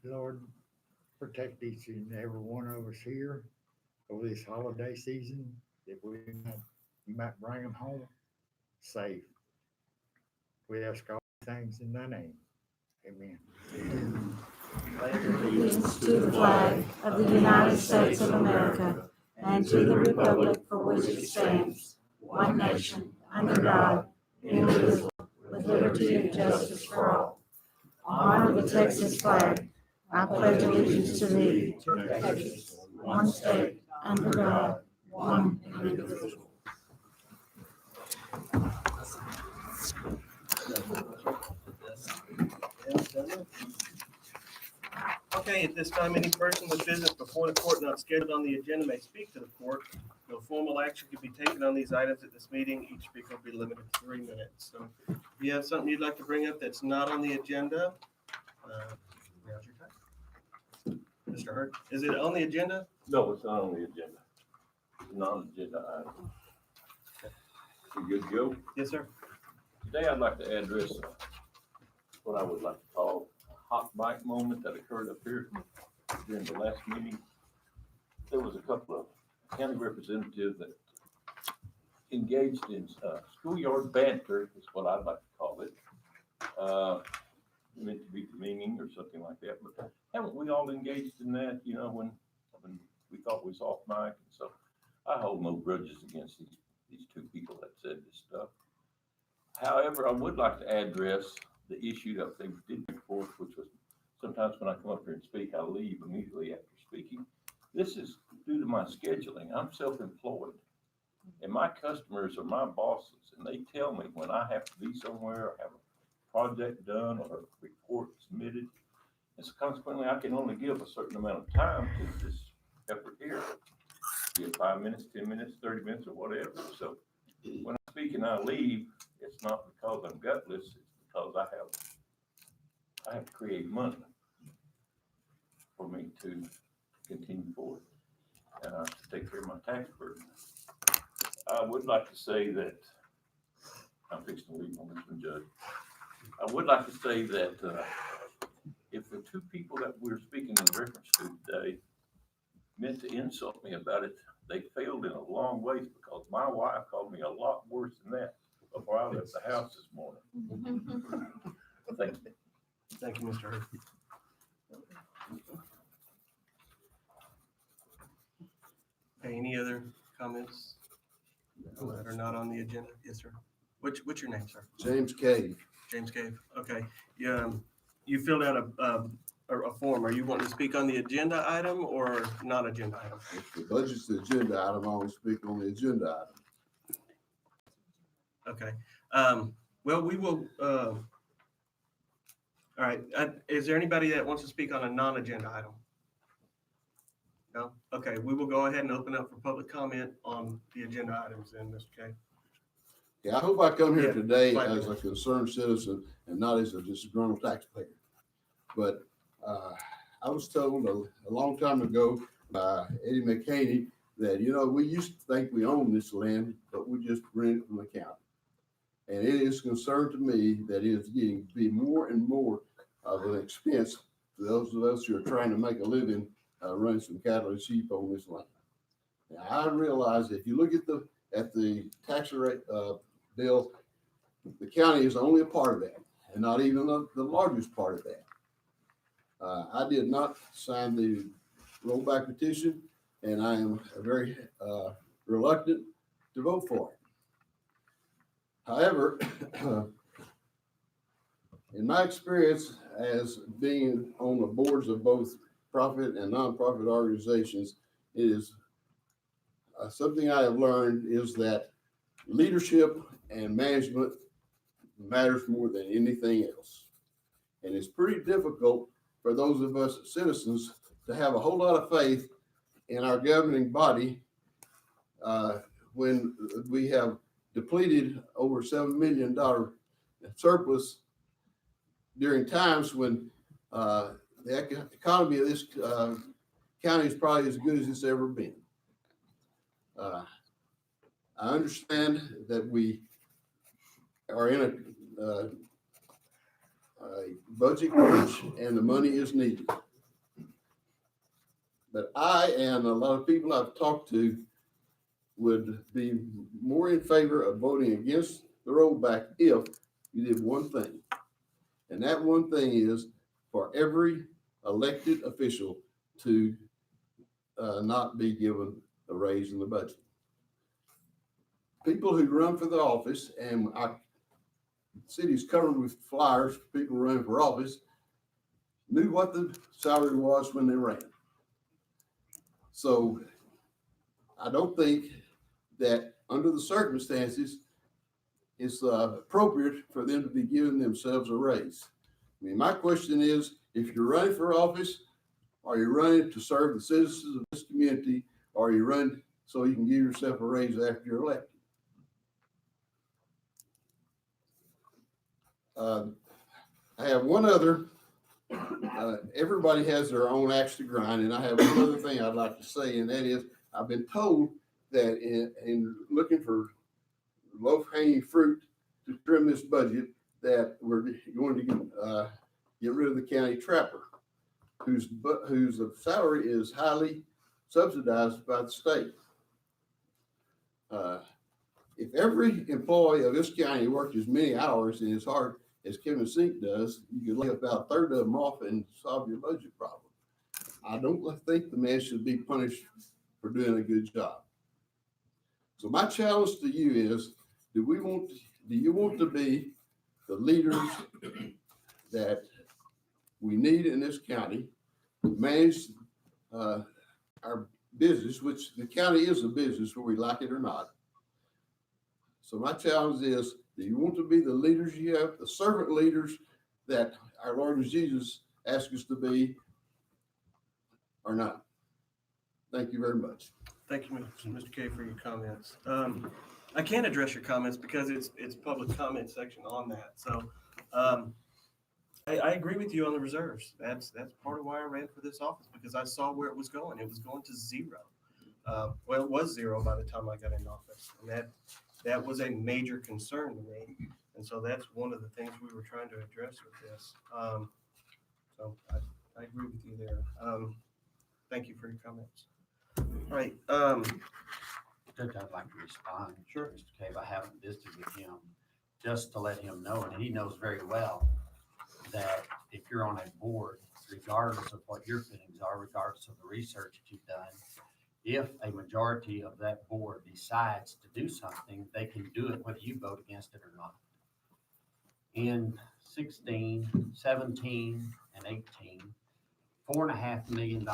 Lord, protect each and every one of us here over this holiday season. That you might bring them home safe. We ask all things in thy name. Amen. Allegiance to the flag of the United States of America and to the republic for which it stands, one nation, under God, indivisible, with liberty and justice for all. Honor the Texas flag. I pledge allegiance to thee, Texas, one state, under God, one and indivisible. Okay, at this time, any person with business before the court not scheduled on the agenda may speak to the court. No formal action can be taken on these items at this meeting. Each speaker will be limited to 3 minutes. So if you have something you'd like to bring up that's not on the agenda, now's your time. Mr. Hurd, is it on the agenda? No, it's not on the agenda. It's not on the agenda item. You good to go? Yes, sir. Today I'd like to address what I would like to call a hot mic moment that occurred up here during the last meeting. There was a couple of county representatives that engaged in schoolyard banter, is what I'd like to call it. Meant to be demeaning or something like that, but haven't we all engaged in that, you know, when we thought we was off mic? And so I hold no grudges against these two people that said this stuff. However, I would like to address the issue that they did bring forth, which was sometimes when I come up here and speak, I leave immediately after speaking. This is due to my scheduling. I'm self-employed, and my customers are my bosses, and they tell me when I have to be somewhere or have a project done or a report submitted. And so consequently, I can only give a certain amount of time to this effort here. Be it 5 minutes, 10 minutes, 30 minutes, or whatever. So when I speak and I leave, it's not because I'm gutless, it's because I have to create money for me to continue forward and to take care of my tax burden. I would like to say that I'm fixing to leave on this one, Judge. I would like to say that if the two people that we're speaking in reference to today meant to insult me about it, they failed in a long ways, because my wife called me a lot worse than that before I left the house this morning. Thank you. Thank you, Mr. Hurd. Okay, any other comments that are not on the agenda? Yes, sir. What's your name, sir? James Cave. James Cave. Okay. You filled out a form. Are you wanting to speak on the agenda item or not agenda item? If the budget's the agenda item, I will speak on the agenda item. Okay. Well, we will, all right. Is there anybody that wants to speak on a non-agenda item? No? Okay, we will go ahead and open up for public comment on the agenda items then, Mr. K. Yeah, I hope I come here Yeah, today fine. as a concerned citizen and not as a disgruntled taxpayer. But I was told a long time ago by Eddie McHaney that, you know, we used to think we owned this land, but we just rent it from the county. And it is a concern to me that it is getting to be more and more of an expense to those of us who are trying to make a living running some cattle and sheep on this land. Now, I realize if you look at the tax rate bill, the county is only a part of that, and not even the largest part of that. I did not sign the rollback petition, and I am very reluctant to vote for it. However, in my experience as being on the boards of both profit and nonprofit organizations, it is something I have learned is that leadership and management matters more than anything else. And it's pretty difficult for those of us citizens to have a whole lot of faith in our governing body when we have depleted over $7 million surplus during times when the economy of this county is probably as good as it's ever been. I understand that we are in a budget crunch and the money is needed. But I and a lot of people I've talked to would be more in favor of voting against the rollback if you did one thing. And that one thing is for every elected official to not be given a raise in the budget. People who run for the office, and our city's covered with flyers, people running for office, knew what the salary was when they ran. So I don't think that under the circumstances, it's appropriate for them to be giving themselves a raise. I mean, my question is, if you're running for office, are you running to serve the citizens of this community, or are you running so you can give yourself a raise after you're elected? I have one other, everybody has their own axe to grind, and I have one other thing I'd like to say, and that is, I've been told that in looking for low-hanging fruit to trim this budget, that we're going to get rid of the county trapper, whose salary is highly subsidized by the state. If every employee of this county worked as many hours and as hard as Kevin Sink does, you could lay about a third of them off and solve your budget problem. I don't think the man should be punished for doing a good job. So my challenge to you is, do you want to be the leaders that we need in this county to manage our business, which the county is a business whether we like it or not? So my challenge is, do you want to be the leaders you have, the servant leaders that our Lord Jesus asked us to be, or not? Thank you very much. Thank you, Mr. K, for your comments. I can't address your comments because it's public comment section on that. So I agree with you on the reserves. That's part of why I ran for this office, because I saw where it was going. It was going to zero. Well, it was zero by the time I got in office, and that was a major concern to me. And so that's one of the things we were trying to address with this. So I agree with you there. Thank you for your comments. All right. Judge, I'd like to respond. Sure. Mr. Cave, I haven't visited with him, just to let him know, and he knows very well that if you're on a board, regardless of what your feelings are, regardless of the research that you've done, if a majority of that board decides to do something, they can do it whether you vote against it or not. In 16, 17, and 18, $4.5 million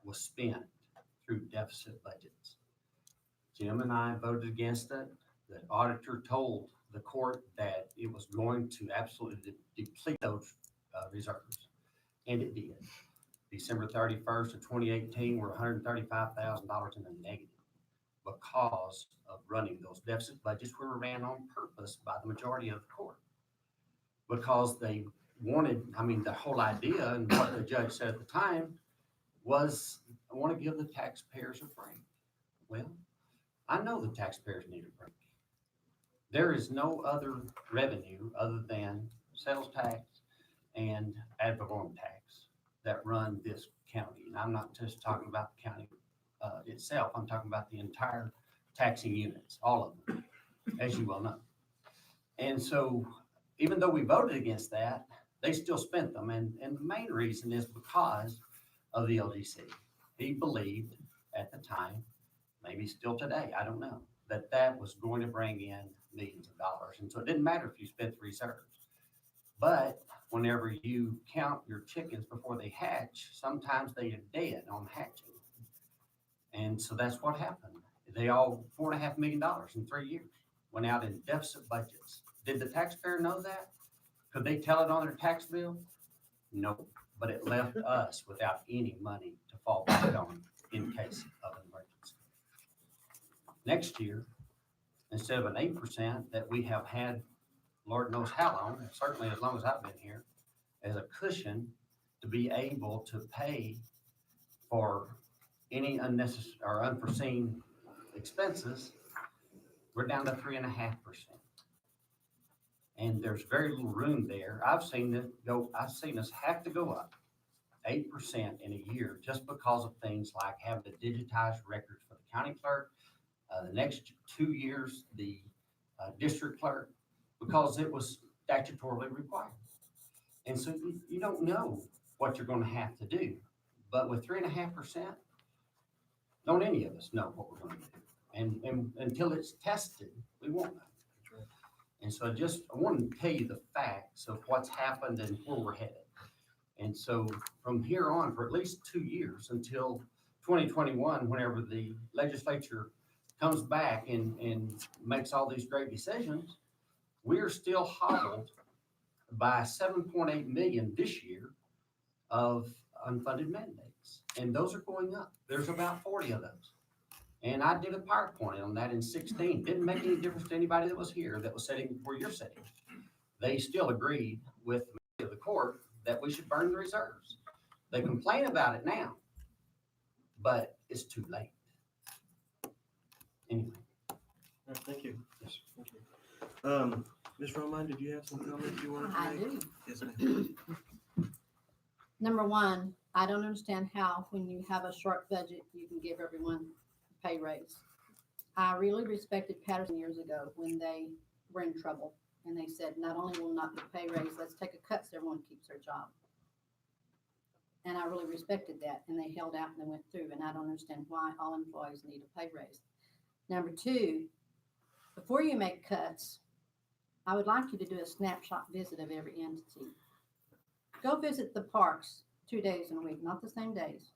was spent through deficit budgets. Jim and I voted against it. The auditor told the court that it was going to absolutely deplete those reserves, and it did. December 31st of 2018, we're $135,000 in the negative because of running those deficit budgets were ran on purpose by the majority of the court. Because they wanted, the whole idea and what the judge said at the time was, I want to give the taxpayers a break. Well, I know the taxpayers need a break. There is no other revenue other than sales tax and ad valorem tax that run this county. And I'm not just talking about the county itself. I'm talking about the entire taxing units, all of them, as you well know. And so even though we voted against that, they still spent them. And the main reason is because of the LGC. He believed at the time, maybe still today, I don't know, that was going to bring in millions of dollars. And so it didn't matter if you spent the reserves. But whenever you count your chickens before they hatch, sometimes they are dead on hatching. And so that's what happened. They all, $4.5 million in 3 years, went out in deficit budgets. Did the taxpayer know that? Could they tell it on their tax bill? No, but it left us without any money to fall back on in case of an emergency. Next year, instead of an 8% that we have had, Lord knows how long, and certainly as long as I've been here, as a cushion to be able to pay for any unnecessary or unforeseen expenses, we're down to 3.5%. And there's very little room there. I've seen us have to go up 8% in a year just because of things like having to digitize records for the county clerk, the next 2 years, the district clerk, because it was statutorily required. And so you don't know what you're gonna have to do. But with 3.5%, don't any of us know what we're gonna do. And until it's tested, we won't know. And so I wanted to tell you the facts of what's happened and where we're headed. And so from here on, for at least 2 years until 2021, whenever the legislature comes back and makes all these great decisions, we're still hobbled by 7.8 million this year of unfunded mandates. And those are going up. There's about 40 of those. And I did a PowerPoint on that in 16. Didn't make any difference to anybody that was here that was sitting where you're sitting. They still agreed with the court that we should burn the reserves. They complain about it now, but it's too late. Anyway. All right, thank you. Yes, thank you. Ms. Romine, did you have some comments you wanted to I make? do. Yes, ma'am. Number one, I don't understand how, when you have a short budget, you can give everyone a pay raise. I really respected Patterson years ago when they were in trouble, and they said, not only will not get a pay raise, let's take a cut so everyone keeps their job. And I really respected that, and they held out and they went through, and I don't understand why all employees need a pay raise. Number two, before you make cuts, I would like you to do a snapshot visit of every entity. Go visit the parks 2 days in a week, not the same days.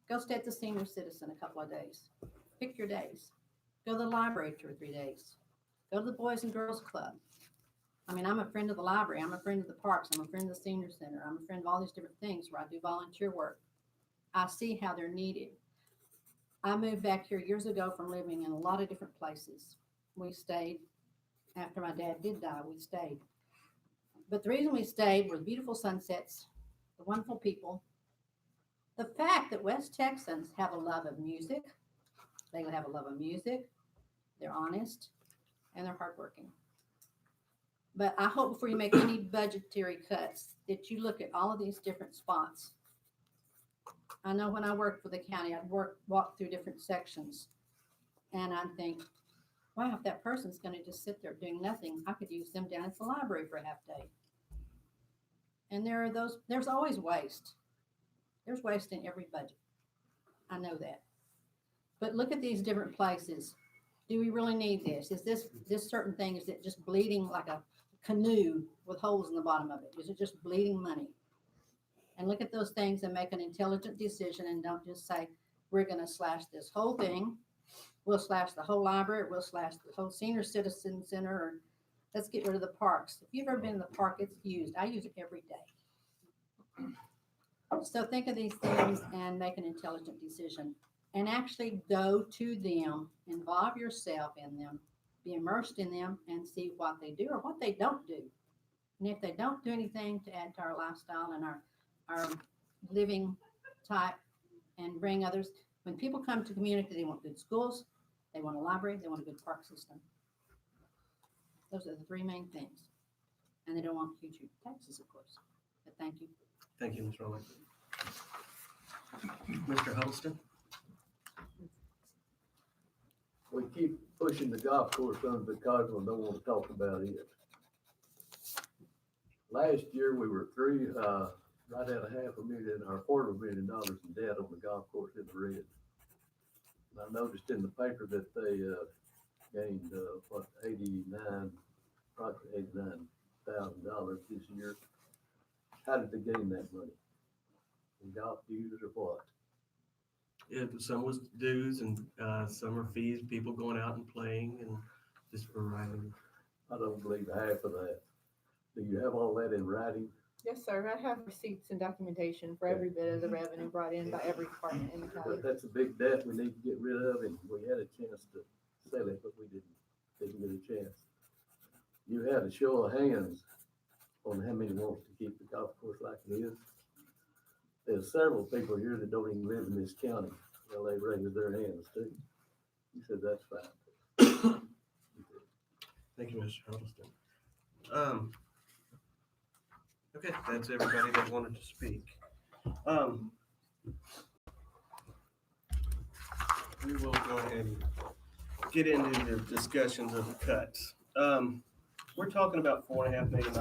Go stay at the senior citizen a couple of days. Pick your days. Go to the library 2 or 3 days. Go to the Boys and Girls Club. I mean, I'm a friend of the library. I'm a friend of the parks. I'm a friend of the senior center. I'm a friend of all these different things where I do volunteer work. I see how they're needed. I moved back here years ago from living in a lot of different places. We stayed. After my dad did die, we stayed. But the reason we stayed were the beautiful sunsets, the wonderful people, the fact that West Texans have a love of music. They have a love of music. They're honest and they're hardworking. But I hope before you make any budgetary cuts that you look at all of these different spots. I know when I worked for the county, I'd walk through different sections, and I'd think, wow, if that person's going to just sit there doing nothing, I could use them down at the library for a half day. And there's always waste. There's waste in every budget. I know that. But look at these different places. Do we really need this? Is this certain thing, is it just bleeding like a canoe with holes in the bottom of it? Is it just bleeding money? And look at those things and make an intelligent decision, and don't just say, we're going to slash this whole thing. We'll slash the whole library. We'll slash the whole senior citizen center. Or let's get rid of the parks. If you've ever been in the park, it's used. I use it every day. So think of these things and make an intelligent decision. And actually go to them, involve yourself in them, be immersed in them, and see what they do or what they don't do. And if they don't do anything to add to our lifestyle and our living type and bring others, when people come to community, they want good schools, they want a library, they want a good park system. Those are the 3 main things. And they don't want huge taxes, of course. But thank you. Thank you, Ms. Rowland. Mr. Huddleston? We keep pushing the golf course under because we don't want to talk about it. Last year, we were right at $500,000 or $250,000 in debt on the golf course in the red. And I noticed in the paper that they gained approximately $89,000 this year. How did they gain that money? In golf dues or what? Yeah, some was dues and some are fees, people going out and playing and just for riding. I don't believe half of that. Do you have all that in writing? Yes, sir. I have receipts and documentation for every bit of the revenue brought in by every department in the county. But that's a big debt we need to get rid of, and we had a chance to sell it, but we didn't get a chance. You had a show of hands on how many wants to keep the golf course like it is. There's several people here that don't even live in this county. Well, they raised their hands too. You said that's fine. Thank you, Mr. Huddleston. Okay, that's everybody that wanted to speak. We will go ahead and get into the discussions of the cuts. We're talking about $4.5 million.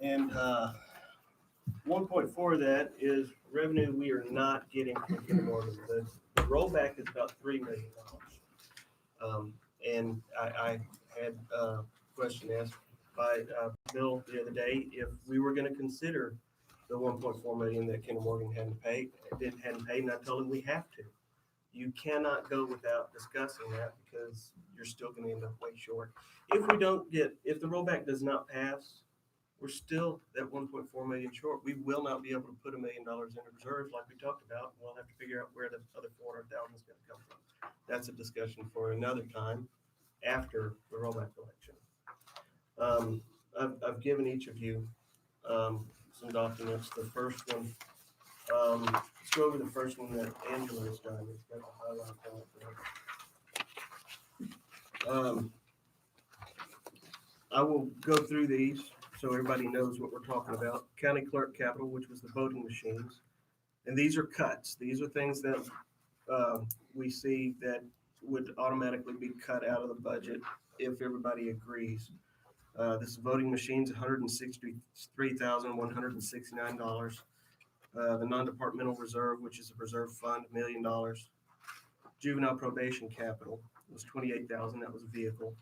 And 1.4 of that is revenue we are not getting from Kinder Morgan. The rollback is about $3 million. And I had a question asked by Bill the other day if we were going to consider the 1.4 million that Kinder Morgan hadn't paid, and I told him we have to. You cannot go without discussing that because you're still going to end up way short. If the rollback does not pass, we're still at 1.4 million short. We will not be able to put $1 million in reserves like we talked about. We'll have to figure out where the other 400,000 is going to come from. That's a discussion for another time after the rollback election. I've given each of you some documents. The first one, let's go over the first one that Angela has done. It's got the highlight on it. I will go through these so everybody knows what we're talking about. County clerk capital, which was the voting machines. And these are cuts. These are things that we see that would automatically be cut out of the budget if everybody agrees. This is voting machines, $163,169. The non-departmental reserve, which is a reserve fund, $1 million. Juvenile probation capital was $28,000. That was a vehicle.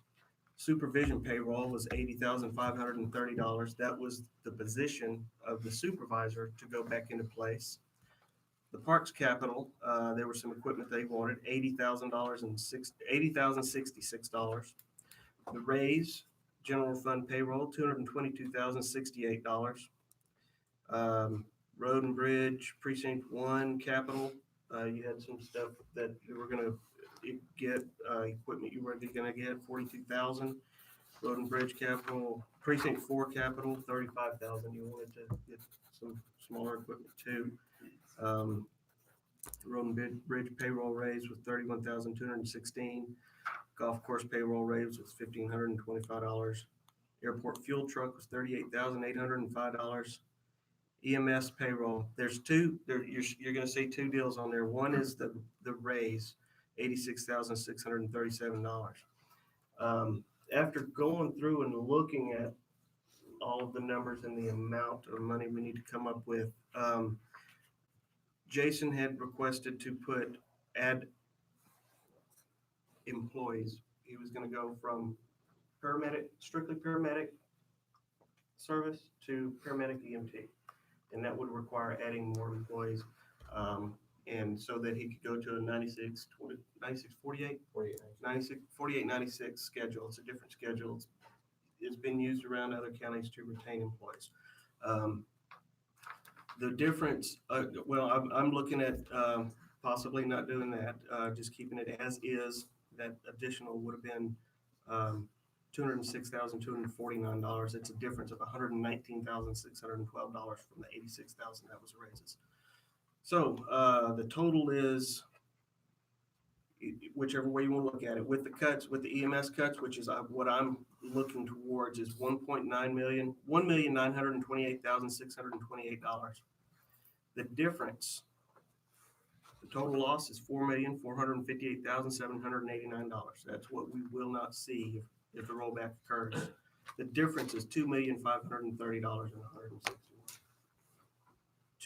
Supervision payroll was $80,530. That was the position of the supervisor to go back into place. The parks capital, there was some equipment they wanted, $80,066. The raise, general fund payroll, $222,068. Road and bridge, precinct 1 capital, you had some stuff that you were gonna get, equipment you were gonna get, $42,000. Road and bridge capital, precinct 4 capital, $35,000. You wanted to get some smaller equipment too. Road and bridge payroll raise was $31,216. Golf course payroll raise was $1,525. Airport fuel truck was $38,805. EMS payroll, you're going to see two deals on there. One is the raise, $86,637. After going through and looking at all of the numbers and the amount of money we need to come up with, Jason had requested to add employees. He was going to go from strictly paramedic service to paramedic EMT. And that would require adding more employees. And so that he could go to a 96 schedule. It's a different schedule. It's been used around other counties to retain employees. The difference, I'm looking at possibly not doing that, just keeping it as is. That additional would have been $206,249. It's a difference of $119,612 from the $86,000 that was raises. So the total is, whichever way you want to look at it, with the cuts, with the EMS cuts, which is what I'm looking towards, is $1,928,628. The difference, the total loss is $4,458,789. That's what we will not see if the rollback occurs. The difference is $2,530,161.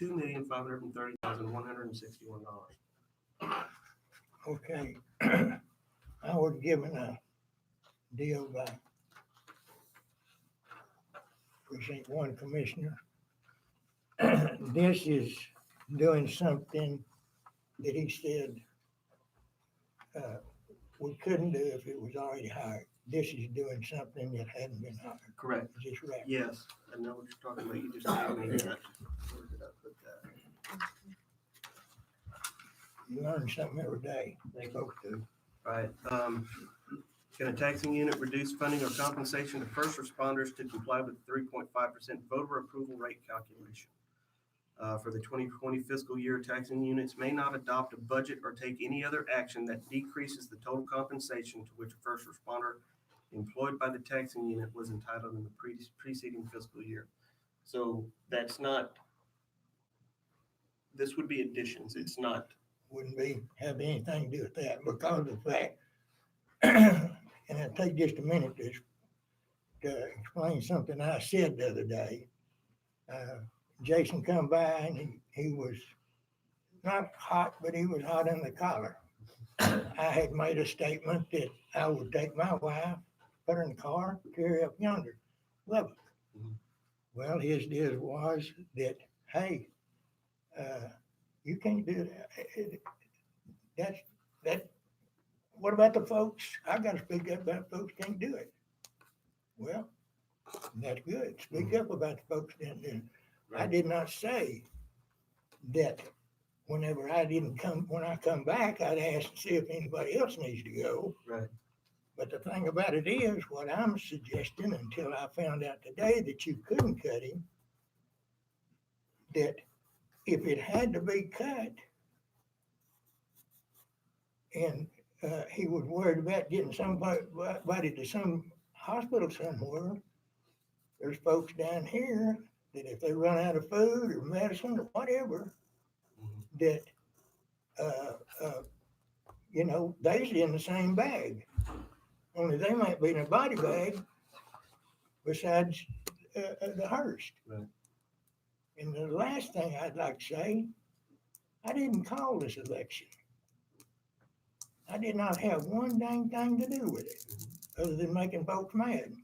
$2,530,161. Okay, I was given a deal by Precinct 1 Commissioner. This is doing something that he said we couldn't do if it was already hired. This is doing something that hadn't been hired. Correct. Is this right? Yes, I know what you're talking about. You just gave me that. Where did I put that? You learn something every day. Thank you. Supposed to. Right. Can a taxing unit reduce funding or compensation to first responders to comply with 3.5% voter approval rate calculation? For the 2020 fiscal year, taxing units may not adopt a budget or take any other action that decreases the total compensation to which a first responder employed by the taxing unit was entitled in the preceding fiscal year. So that's not, this would be additions. It's not, Wouldn't have anything to do with that because of the fact, and it'll take just a minute to explain something I said the other day. Jason come by and he was not hot, but he was hot in the collar. I had made a statement that I would take my wife, put her in the car, carry her up yonder, Lubbock. Mhm. Well, his deal was that, hey, you can't do that. That. What about the folks? I got to speak up about folks can't do it. Well, that's good. Speak up about the folks that do. I did not say that whenever when I come back, I'd ask to see if anybody else needs to go. right. But the thing about it is, what I'm suggesting, until I found out today that you couldn't cut him, that if it had to be cut, and he was worried about getting somebody to some hospital somewhere, there's folks down here that if they run out of food or medicine or whatever, Mhm. that, they's in the same bag. Only they might be in a body bag besides the Hearst. Right. And the last thing I'd like to say, I didn't call this election. I did not have one dang thing to do with it, other than making folks mad.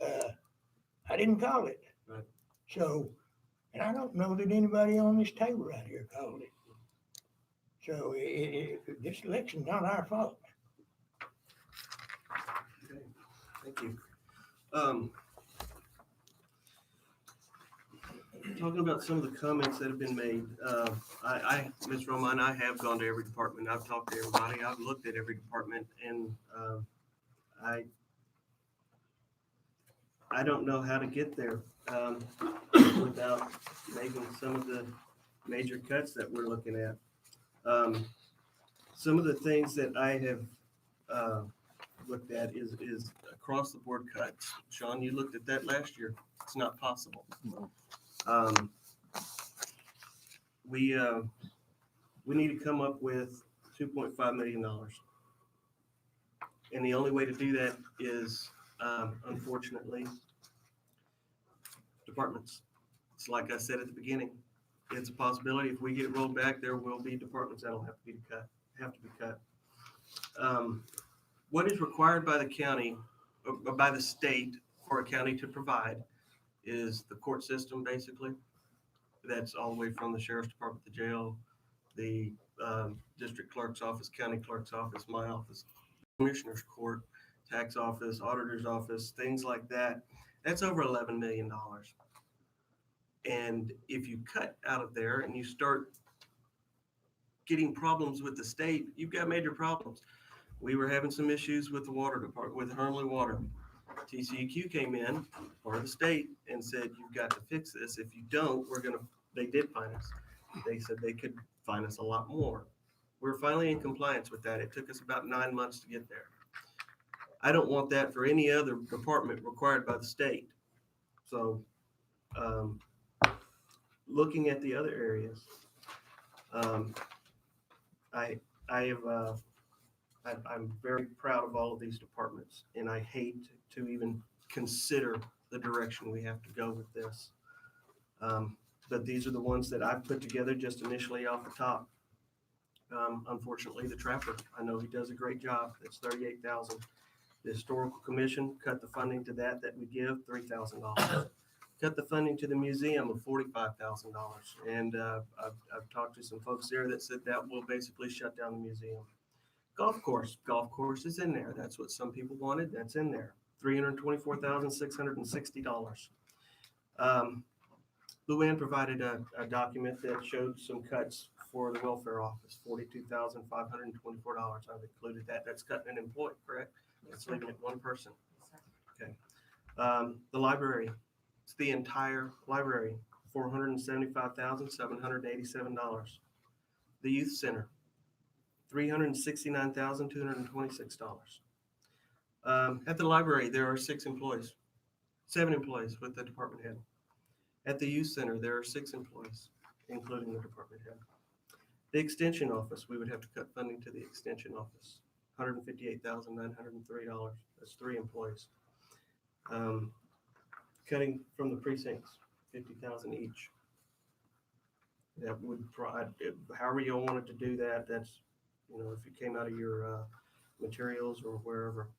I didn't call it. Right. So, and I don't know that anybody on this table right here called it. So this election's not our fault. Okay, thank you. Talking about some of the comments that have been made, Ms. Roman, I have gone to every department. I've talked to everybody. I've looked at every department, and I don't know how to get there without making some of the major cuts that we're looking at. Some of the things that I have looked at is across the board cuts. Sean, you looked at that last year. It's not possible. We need to come up with $2.5 million. And the only way to do that is, unfortunately, departments. It's like I said at the beginning, it's a possibility. If we get it rolled back, there will be departments that'll have to be cut. What is required by the county, or by the state for a county to provide is the court system, basically. That's all the way from the sheriff's department, the jail, the district clerk's office, county clerk's office, my office, commissioner's court, tax office, auditor's office, things like that. That's over $11 million. And if you cut out of there and you start getting problems with the state, you've got major problems. We were having some issues with the water department, with Hermley Water. TCEQ came in, part of the state, and said, you've got to fix this. If you don't, they did fine us. They said they could fine us a lot more. We're finally in compliance with that. It took us about 9 months to get there. I don't want that for any other department required by the state. So, looking at the other areas, I'm very proud of all of these departments, and I hate to even consider the direction we have to go with this. But these are the ones that I've put together just initially off the top. Unfortunately, the trapper, I know he does a great job. It's $38,000. The historical commission, cut the funding to that we give, $3,000. Cut the funding to the museum of $45,000. And I've talked to some folks there that said that will basically shut down the museum. Golf course is in there. That's what some people wanted. That's in there. $324,660. Luann provided a document that showed some cuts for the welfare office, $42,524. I've included that. That's cutting an employee, correct? That's leaving it one person. Okay. The library, it's the entire library, $475,787. The youth center, $369,226. At the library, there are 7 employees with the department head. At the youth center, there are 6 employees, including the department head. The extension office, we would have to cut funding to the extension office, $158,903. That's 3 employees. Cutting from the precincts, 50,000 each. That would provide, however you wanted to do that, that's, if it came out of your materials or wherever.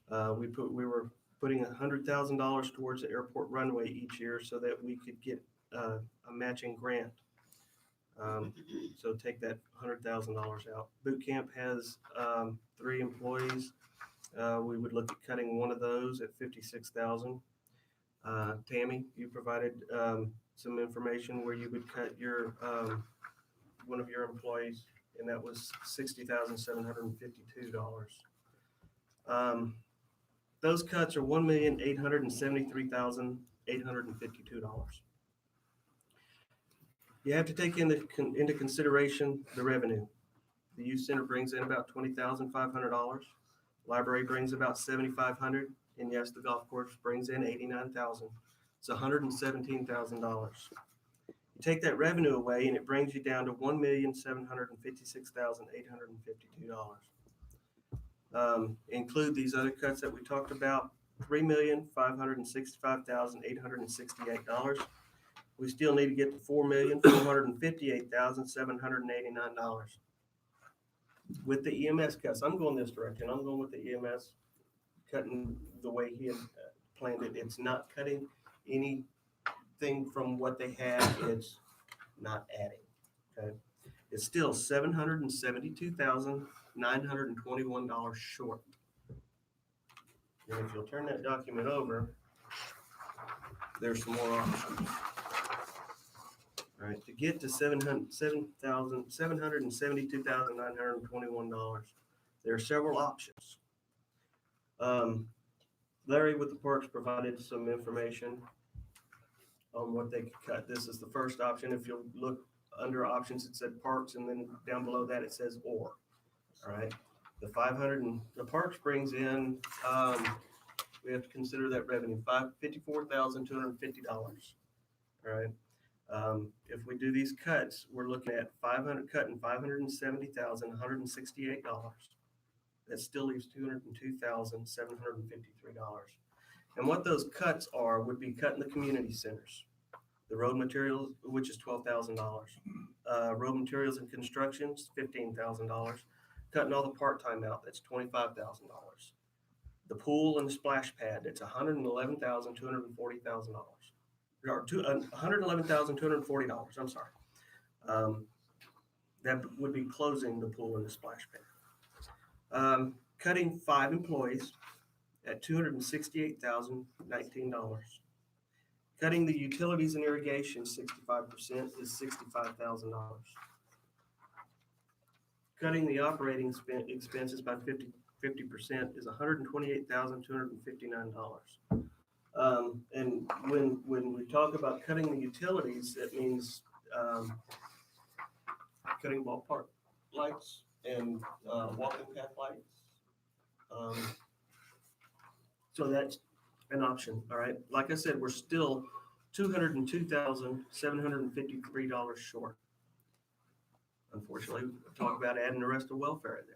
We were putting $100,000 towards the airport runway each year so that we could get a matching grant. So take that $100,000 out. Boot camp has 3 employees. We would look at cutting one of those at 56,000. Tammy, you provided some information where you would cut your one of your employees, and that was $60,752. Those cuts are $1,873,852. You have to take into consideration the revenue. The youth center brings in about $20,500. Library brings about $7,500, and yes, the golf course brings in $89,000. It's $117,000. You take that revenue away, and it brings you down to $1,756,852. Include these other cuts that we talked about, $3,565,868. We still need to get to $4,458,789. With the EMS cuts, I'm going this direction. I'm going with the EMS cutting the way he had planned it. It's not cutting anything from what they had. It's not adding. Okay, it's still $772,921 short. And if you'll turn that document over, there's some more options. All right, to get to $772,921, there are several options. Larry with the parks provided some information on what they could cut. This is the first option. If you'll look under options, it said parks, and then down below that it says or. All right, the parks brings in, we have to consider that revenue, $54,250. All right. If we do these cuts, we're looking at cutting $570,168. That still leaves $202,753. And what those cuts are would be cutting the community centers, the road materials, which is $12,000. Road materials and constructions, $15,000. Cutting all the part-time out, that's $25,000. The pool and the splash pad, that's $111,240,000. $111,240. I'm sorry. That would be closing the pool and the splash pad. Cutting 5 employees at $268,019. Cutting the utilities and irrigation 65% is $65,000. Cutting the operating expenses by 50% is $128,259. And when we talk about cutting the utilities, it means cutting ballpark lights and walking path lights. So that's an option. All right. Like I said, we're still $202,753 short. Unfortunately, we'll talk about adding the rest of welfare in there.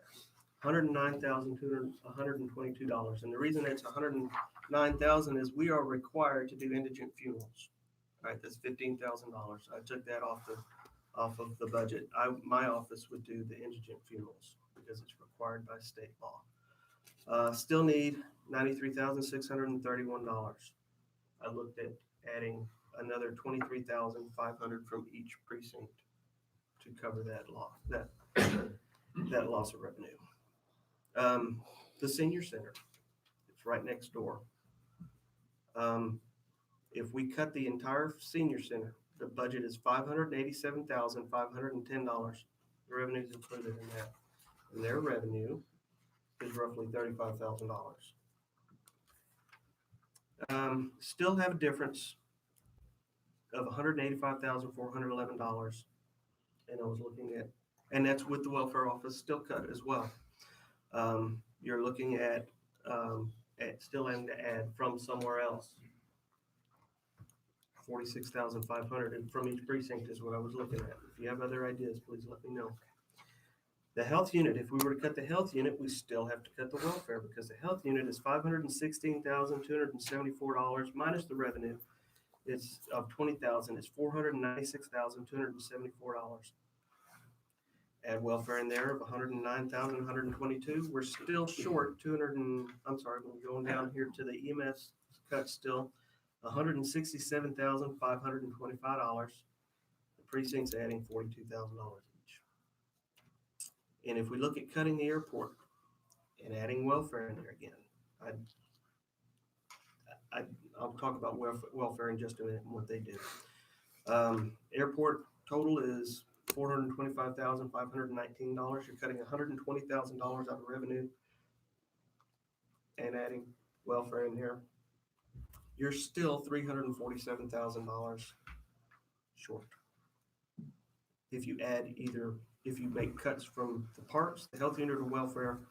$109,122. And the reason it's $109,000 is we are required to do indigent funerals. All right, that's $15,000. I took that off of the budget. My office would do the indigent funerals because it's required by state law. Still need $93,631. I looked at adding another $23,500 from each precinct to cover that loss, that loss of revenue. The senior center, it's right next door. If we cut the entire senior center, the budget is $587,510. The revenue is included in that. And their revenue is roughly $35,000. Still have a difference of $185,411. And I was looking at, and that's with the welfare office still cut as well. You're looking at still having to add from somewhere else. 46,500 and from each precinct is what I was looking at. If you have other ideas, please let me know. The health unit, if we were to cut the health unit, we still have to cut the welfare because the health unit is $516,274 minus the revenue. It's of 20,000. It's $496,274. Add welfare in there of 109,122. We're still short I'm sorry, we're going down here to the EMS cut still. $167,525. The precinct's adding $42,000 each. And if we look at cutting the airport and adding welfare in there again, I'll talk about welfare in just a minute and what they do. Airport total is $425,519. You're cutting $120,000 out of revenue and adding welfare in here. You're still $347,000 short. If you make cuts from the parks, the health unit, or welfare,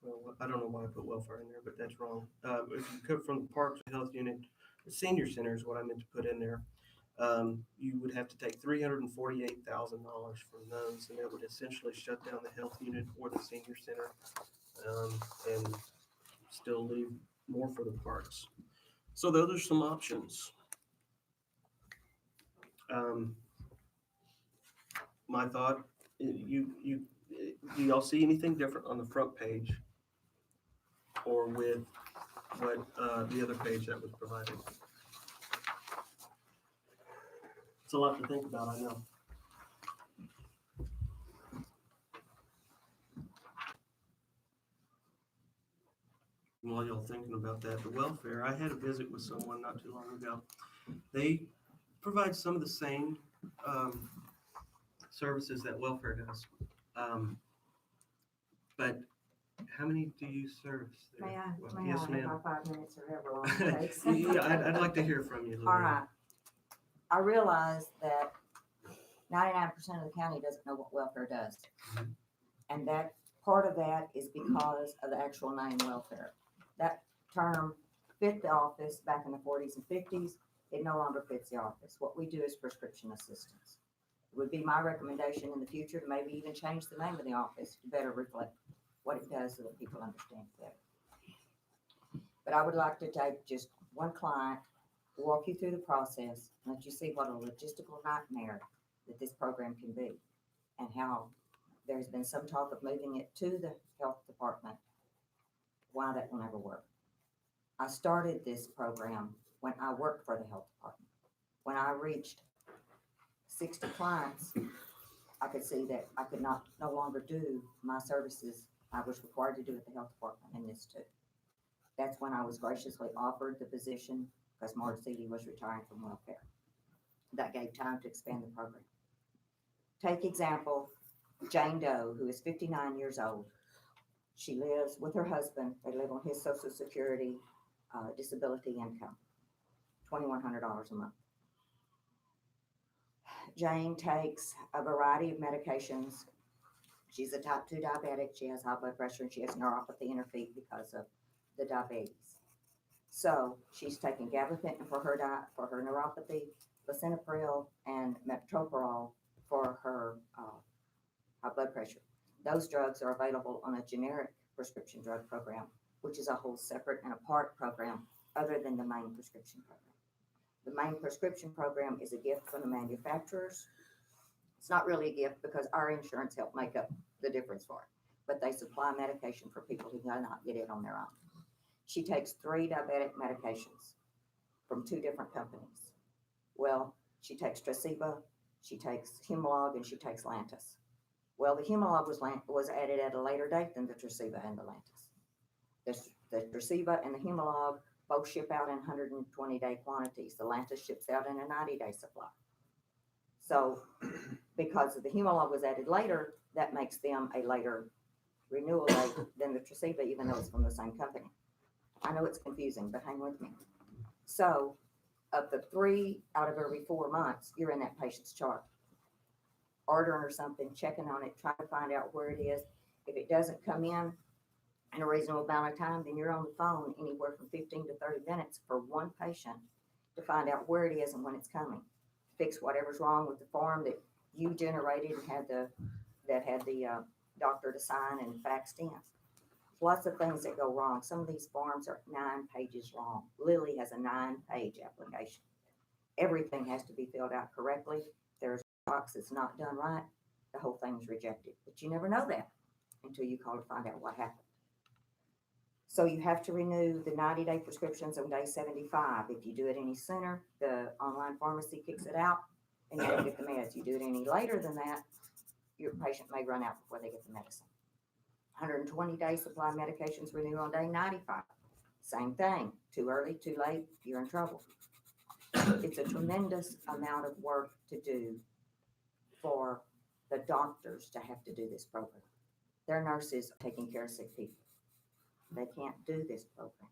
well, I don't know why I put welfare in there, but that's wrong. If you cut from the parks, the health unit, the senior center is what I meant to put in there. You would have to take $348,000 from those, and it would essentially shut down the health unit or the senior center, and still leave more for the parks. So those are some options. My thought, do y'all see anything different on the front page or with what the other page that was provided? It's a lot to think about, I know. While y'all thinking about that, the welfare, I had a visit with someone not too long ago. They provide some of the same services that welfare does. But how many do you service there? May I Yes, have ma'am. my 5 minutes or however long it takes? Yeah, I'd like to hear from you. All right. I realize that 99% of the county doesn't know what welfare does. And that part of that is because of the actual name welfare. That term fit the office back in the 40s and 50s. It no longer fits the office. What we do is prescription assistance. It would be my recommendation in the future to maybe even change the name of the office to better reflect what it does so that people understand it better. But I would like to take just one client, walk you through the process, let you see what a logistical nightmare that this program can be, and how there's been some talk of moving it to the health department, why that will never work. I started this program when I worked for the health department. When I reached 60 clients, I could see that I could no longer do my services I was required to do at the health department in this too. That's when I was graciously offered the position because Mark Seeley was retiring from welfare. That gave time to expand the program. Take example, Jane Doe, who is 59 years old. She lives with her husband. They live on his Social Security disability income, $2,100 a month. Jane takes a variety of medications. She's a type 2 diabetic. She has high blood pressure and she has neuropathy in her feet because of the diabetes. So she's taking gabapentin for her neuropathy, lisinopril, and metoprolol for her high blood pressure. Those drugs are available on a generic prescription drug program, which is a whole separate and apart program other than the main prescription program. The main prescription program is a gift from the manufacturers. It's not really a gift because our insurance helped make up the difference for it, but they supply medication for people who cannot get it on their own. She takes 3 diabetic medications from 2 different companies. Well, she takes Tresiba, she takes Humalog, and she takes Lantus. Well, the Humalog was added at a later date than the Tresiba and the Lantus. The Tresiba and the Humalog both ship out in 120-day quantities. The Lantus ships out in a 90-day supply. So because the Humalog was added later, that makes them a later renewal date than the Tresiba, even though it's from the same company. I know it's confusing, but hang with me. So of the 3 out of every 4 months, you're in that patient's chart, ordering or something, checking on it, trying to find out where it is. If it doesn't come in in a reasonable amount of time, then you're on the phone anywhere from 15 to 30 minutes for one patient to find out where it is and when it's coming. Fix whatever's wrong with the form that you generated and had the doctor to sign and faxed in. Lots of things that go wrong. Some of these forms are 9 pages long. Lily has a 9-page application. Everything has to be filled out correctly. There's a box that's not done right, the whole thing's rejected. But you never know that until you call to find out what happened. So you have to renew the 90-day prescriptions on day 75. If you do it any sooner, the online pharmacy kicks it out and you don't get the meds. You do it any later than that, your patient may run out before they get the medicine. 120-day supply medications renew on day 95. Same thing. Too early, too late, you're in trouble. It's a tremendous amount of work to do for the doctors to have to do this program. Their nurses are taking care of sick people. They can't do this program.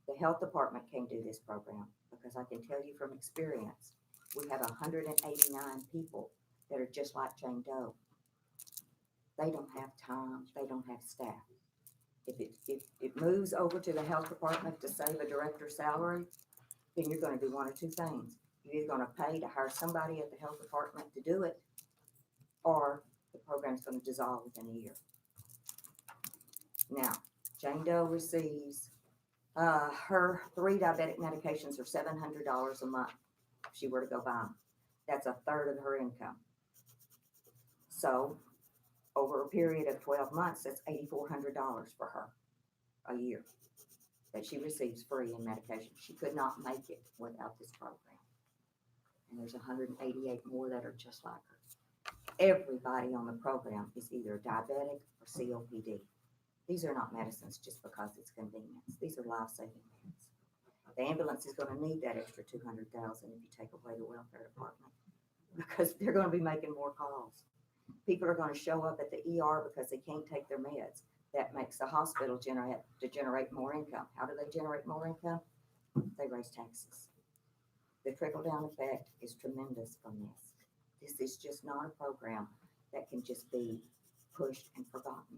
The health department can't do this program because I can tell you from experience, we have 189 people that are just like Jane Doe. They don't have time, they don't have staff. If it moves over to the health department to save a director's salary, then you're gonna do one of two things. You're either gonna pay to hire somebody at the health department to do it, or the program's gonna dissolve within a year. Now, Jane Doe receives, her 3 diabetic medications are $700 a month if she were to go buy them. That's a third of her income. So over a period of 12 months, that's $8,400 for her a year that she receives free in medication. She could not make it without this program. And there's 188 more that are just like her. Everybody on the program is either diabetic or COPD. These are not medicines just because it's convenience. These are life-saving meds. The ambulance is going to need that extra $200,000 if you take away the welfare department, because they're going to be making more calls. People are going to show up at the ER because they can't take their meds. That makes the hospital generate more income. How do they generate more income? They raise taxes. The trickle-down effect is tremendous from this. This is just not a program that can just be pushed and forgotten.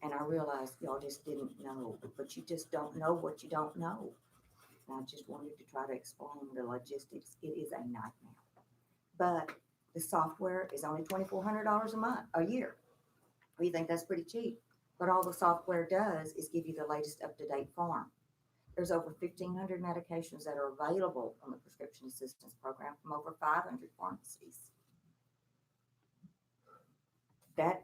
And I realized y'all just didn't know, but you just don't know what you don't know. And I just wanted to try to explain the logistics. It is a nightmare. But the software is only $2,400 a year. We think that's pretty cheap. But all the software does is give you the latest up-to-date form. There's over 1,500 medications that are available on the prescription assistance program from over 500 pharmacies. That,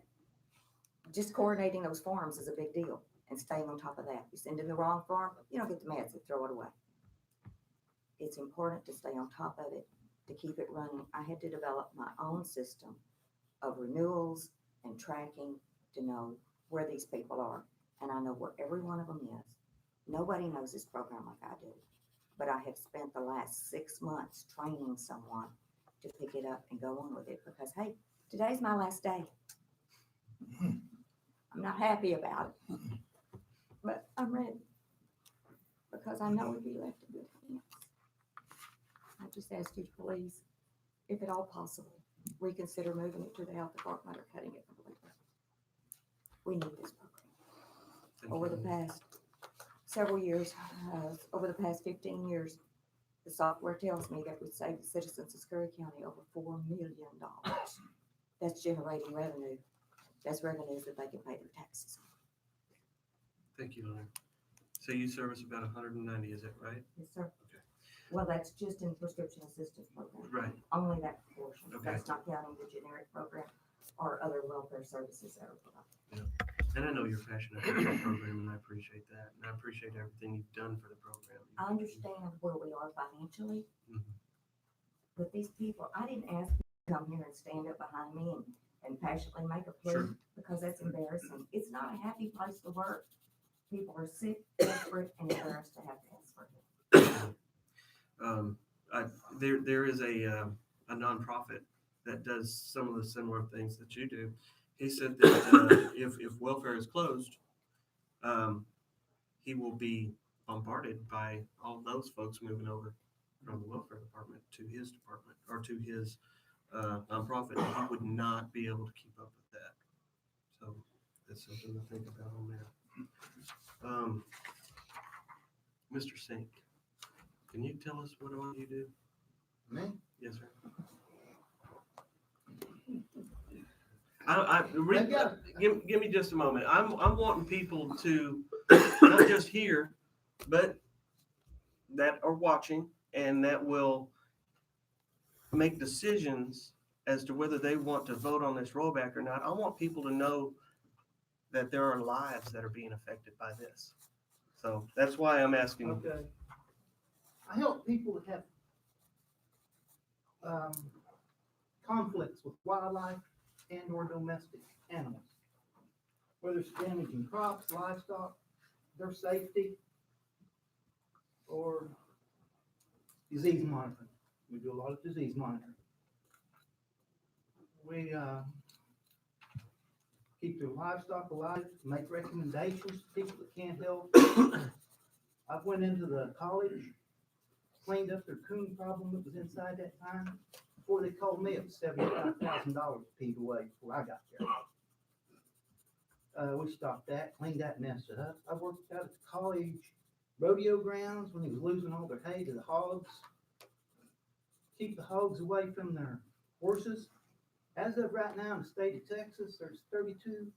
just coordinating those forms is a big deal and staying on top of that. You send in the wrong form, you don't get the meds, they throw it away. It's important to stay on top of it, to keep it running. I had to develop my own system of renewals and tracking to know where these people are. And I know where every one of them is. Nobody knows this program like I do. But I have spent the last 6 months training someone to pick it up and go on with it because, hey, today's my last day. I'm not happy about it, but I'm ready because I know we'd be left in good hands. I just ask you to please, if at all possible, reconsider moving it to the health department or cutting it completely. We need this program. Over the past several years, over the past 15 years, the software tells me that we've saved the citizens of Scurry County over $4 million. That's generating revenue. That's revenues that they can pay their taxes on. Thank you, Leonard. So you service about 190, is that right? Yes, sir. Okay. Well, that's just in prescription assistance program. Right. Only that portion. Okay. That's not counting the generic program or other welfare services that are provided. And I know you're passionate about the program, and I appreciate that. And I appreciate everything you've done for the program. I understand where we are financially, Mhm. but these people, I didn't ask them to come here and stand up behind me and passionately make a plea Sure. because that's embarrassing. It's not a happy place to work. People are sick, desperate, and embarrassed to have to ask for help. There is a nonprofit that does some of the similar things that you do. He said that if welfare is closed, he will be bombarded by all those folks moving over from the welfare department to his department or to his nonprofit. He would not be able to keep up with that. So that's something to think about on there. Mr. Sink, can you tell us what all you do? Me? Yes, sir. Give me just a moment. I'm wanting people to not just hear, but that are watching and that will make decisions as to whether they want to vote on this rollback or not. I want people to know that there are lives that are being affected by this. So that's why I'm asking. Okay. I help people that have conflicts with wildlife and or domestic animals. Whether it's damaging crops, livestock, their safety, or disease monitoring. We do a lot of disease monitoring. We keep their livestock alive, make recommendations to people that can't help. I went into the college, cleaned up their coon problem that was inside that time. Before they called me, it was $75,000 peed away before I got there. We stopped that, cleaned that mess up. I worked out at the college rodeo grounds when he was losing all their hay to the hogs. Keep the hogs away from their horses. As of right now in the state of Texas, there's 32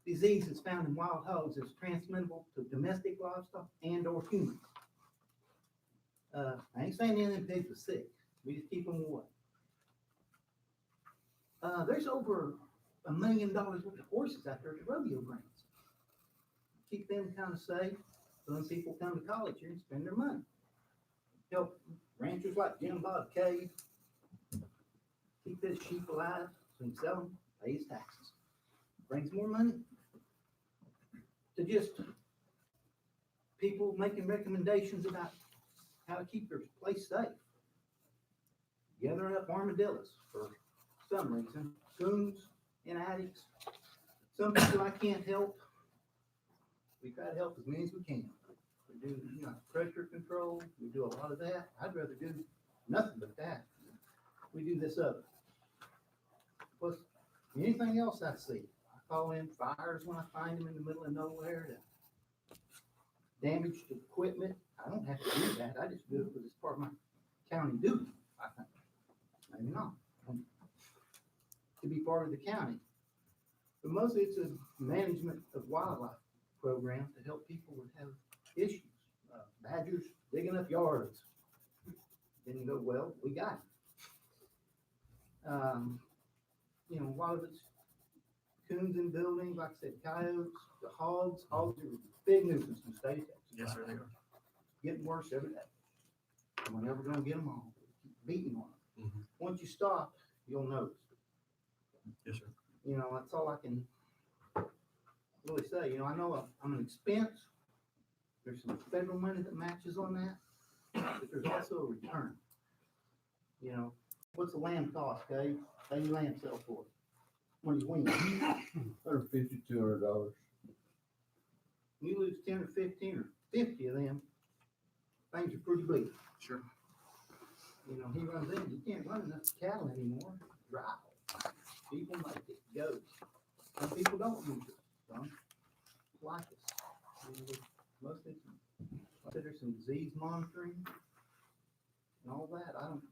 diseases found in wild hogs that's transmittable to domestic livestock and or humans. I ain't saying any of them pigs are sick. We just keep them away. There's over $1 million worth of horses out there at the rodeo grounds. Keep them kind of safe. So when people come to college here and spend their money. Help ranchers like Jim Bob Cave keep his sheep alive so he can sell them, pay his taxes. Brings more money to just people making recommendations about how to keep their place safe. Gathering up armadillos for some reason, coons and addicts. Some people I can't help. We try to help as many as we can. We do, pressure control. We do a lot of that. I'd rather do nothing but that. We do this other. Plus, anything else I see, I call in fires when I find them in the middle of nowhere. Damaged equipment. I don't have to do that. I just do it because it's part of my county duty, I think. Maybe not. To be part of the county. But mostly it's a management of wildlife program to help people that have issues. Badgers digging up yards. Didn't go well, we got it. A lot of it's coons in buildings, like I said, coyotes, the hogs. Hogs are a big nuisance in the state of Texas. Yes, sir, they are. Getting worse every day. And we're never gonna get them all. Keep beating on them. Mhm. Once you stop, you'll notice. Yes, sir. That's all I can really say. I know I'm an expense. There's some federal money that matches on that, but there's also a return. What's the land cost, okay? How you land sell for? When you win, $150, $200. you lose 10 or 15 or 50 of them, things are pretty big. Sure. He runs in, you can't run enough cattle anymore. Dry. People make it go. Some people don't use it. Some like it. Mostly, there's some disease monitoring and all that. I don't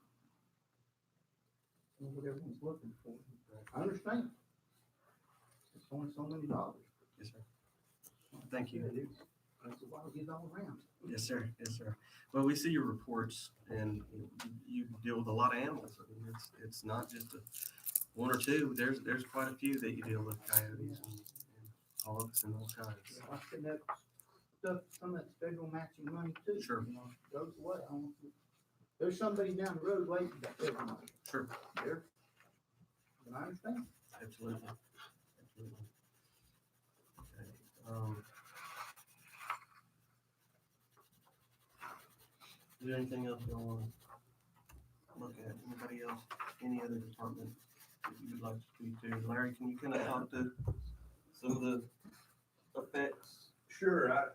know what everyone's looking for. I understand. It's only so many dollars. Yes, sir. Thank you. That's why we get all around. Yes, sir. Yes, sir. Well, we see your reports and you deal with a lot of animals. I mean, it's not just one or two. There's quite a few that you deal with, coyotes and hogs and all kinds. I said that stuff, some of that federal matching money too. Sure. Goes away. There's somebody down the road waiting for that federal money. Sure. There. And I understand. Absolutely. Absolutely. Okay. Is there anything else you want to look at? Anybody else? Any other department that you would like to speak to? Larry, can you kind of talk to some of the effects? Sure.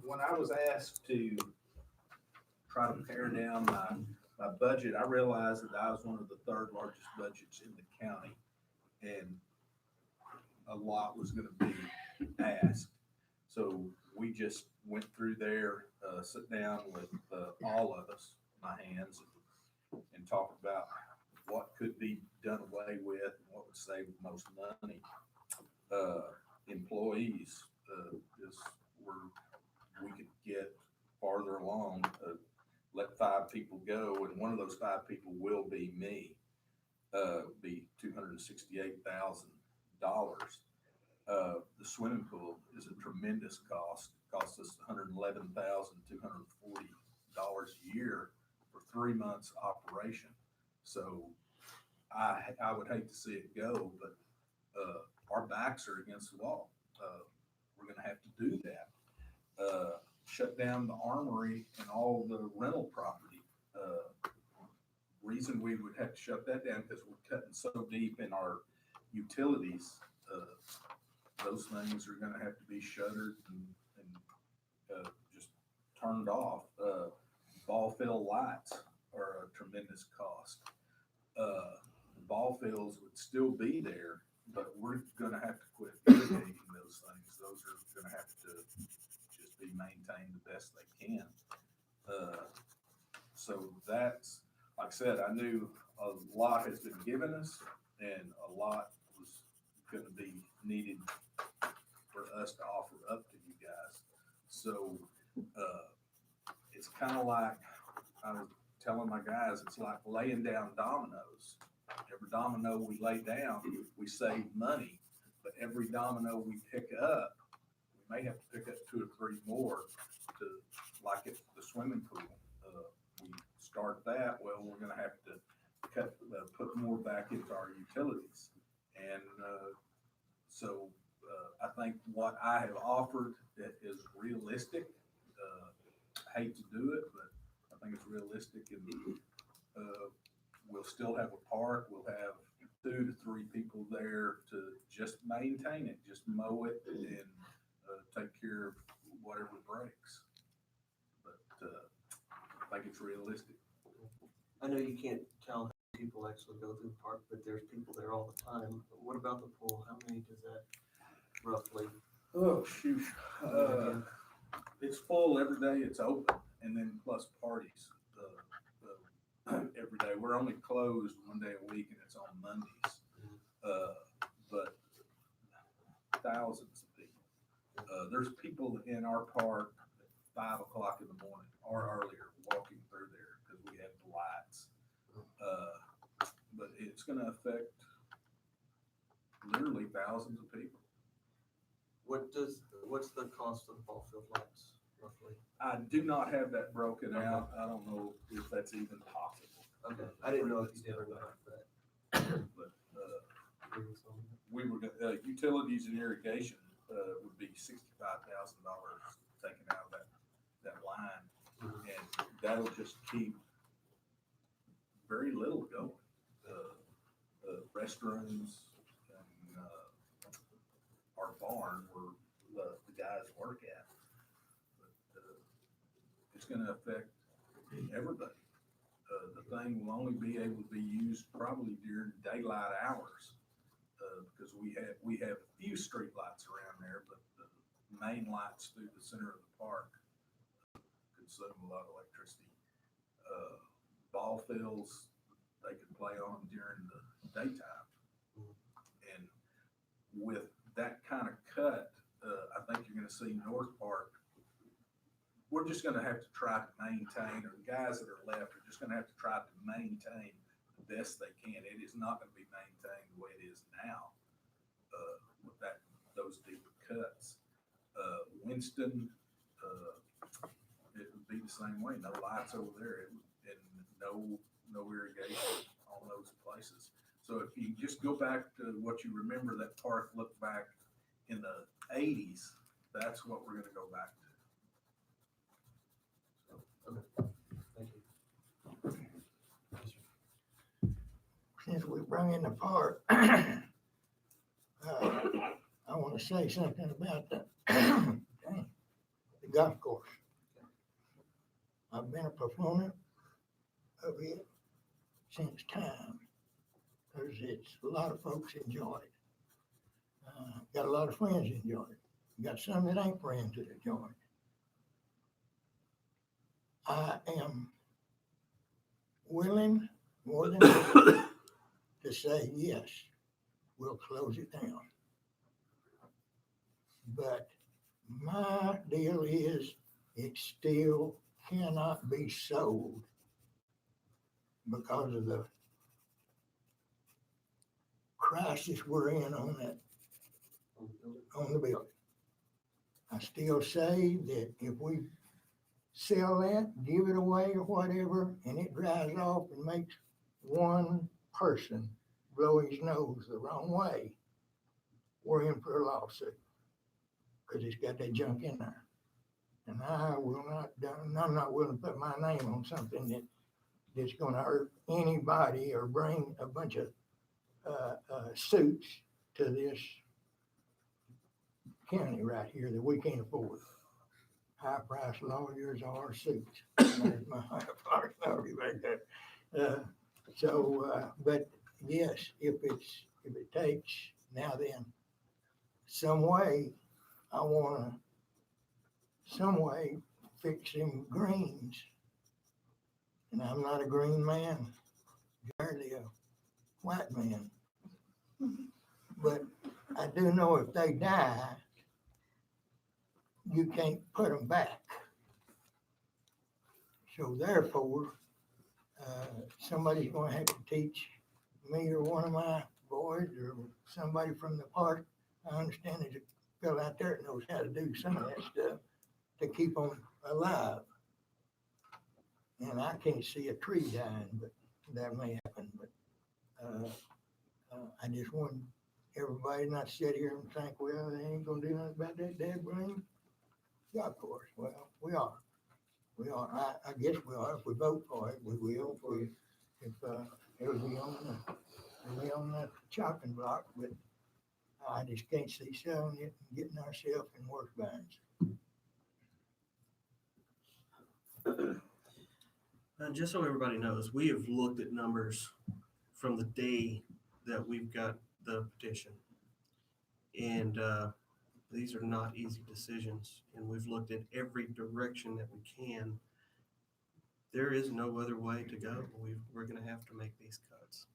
When I was asked to try to pare down my budget, I realized that I was one of the third largest budgets in the county, and a lot was going to be asked. So we just went through there, sit down with, all of us, my hands, and talk about what could be done away with and what would save the most money. Employees, is where we could get farther along, let 5 people go, and one of those 5 people will be me. Be $268,000. The swimming pool is a tremendous cost. It costs us $111,240 a year for 3 months operation. So I would hate to see it go, but our backs are against the wall. We're gonna have to do that. Shut down the armory and all the rental property. Reason we would have to shut that down because we're cutting so deep in our utilities. Those things are gonna have to be shuttered and just turned off. Ball field lights are a tremendous cost. The ball fields would still be there, but we're gonna have to quit irrigating those things. Those are gonna have to just be maintained the best they can. So that's, like I said, I knew a lot has been given us and a lot was gonna be needed for us to offer up to you guys. So, it's kind of like, I was telling my guys, it's like laying down dominoes. Every domino we lay down, we save money, but every domino we pick up, we may have to pick up 2 or 3 more to, like at the swimming pool. We start that, well, we're gonna have to put more back into our utilities. And, so, I think what I have offered is realistic. I hate to do it, but I think it's realistic, and we'll still have a park. We'll have 2 to 3 people there to just maintain it, just mow it, and take care of whatever breaks. But I think it's realistic. I know you can't tell how people actually go through the park, but there's people there all the time. What about the pool? How many does that roughly? Oh, shoot. It's full every day. It's open, and then plus parties every day. We're only closed one day a week, and it's on Mondays. But thousands of people. There's people in our park at 5 o'clock in the morning or earlier walking through there because we have the lights. But it's going to affect literally thousands of people. What's the cost of the ball field lights roughly? I do not have that broken out. I don't know if that's even possible. Okay, I didn't know if you did or not, but. But we were utilities and irrigation would be $65,000 taken out of that line, and that'll just keep very little going. Restrooms and our barn where the guys work at. But it's going to affect everybody. The thing will only be able to be used probably during daylight hours because we have a few street lights around there, but the main lights through the center of the park consume a lot of electricity. Ball fields, they can play on during the daytime. And with that kind of cut, I think you're going to see North Park. We're just going to have to try to maintain, or the guys that are left are just going to have to try to maintain the best they can. It is not going to be maintained the way it is now with those deeper cuts. Winston, it would be the same way. No lights over there, and no irrigation on those places. So if you just go back to what you remember that park looked back in the 80s, that's what we're going to go back to. Thank you. Since we bring in the park, I want to say something about the golf course. I've been a proponent of it since time, because it's a lot of folks enjoy it. Got a lot of friends enjoy it. You got some that ain't friends of the joint. I am willing, more than willing, to say, yes, we'll close it down. But my deal is, it still cannot be sold because of the crisis we're in on the building. I still say that if we sell that, give it away or whatever, and it dries off and makes one person blow his nose the wrong way, we're in for a lawsuit, because it's got that junk in there. And I will not, I'm not willing to put my name on something that's gonna hurt anybody or bring a bunch of suits to this county right here that we can't afford. High-priced lawyers are suits. There's my high-priced lawyer right there. But yes, if it takes now then, some way, I wanna, some way fix them greens. And I'm not a green man, barely a white man. But I do know if they die, you can't put them back. So therefore, somebody's gonna have to teach me or one of my boys or somebody from the park. I understand there's a fellow out there that knows how to do some of that stuff to keep them alive. And I can't see a tree dying, but that may happen. But I just want everybody not to sit here and think, well, they ain't gonna do nothing about that dead brain. Yeah, of course. Well, we are. We are. I guess we are. If we vote for it, we will. If it'll be on the chopping block, but I just can't see selling it and getting ourselves in worse binds. Just so everybody knows, we have looked at numbers from the day that we've got the petition. And these are not easy decisions, and we've looked at every direction that we can. There is no other way to go. We're gonna have to make these cuts.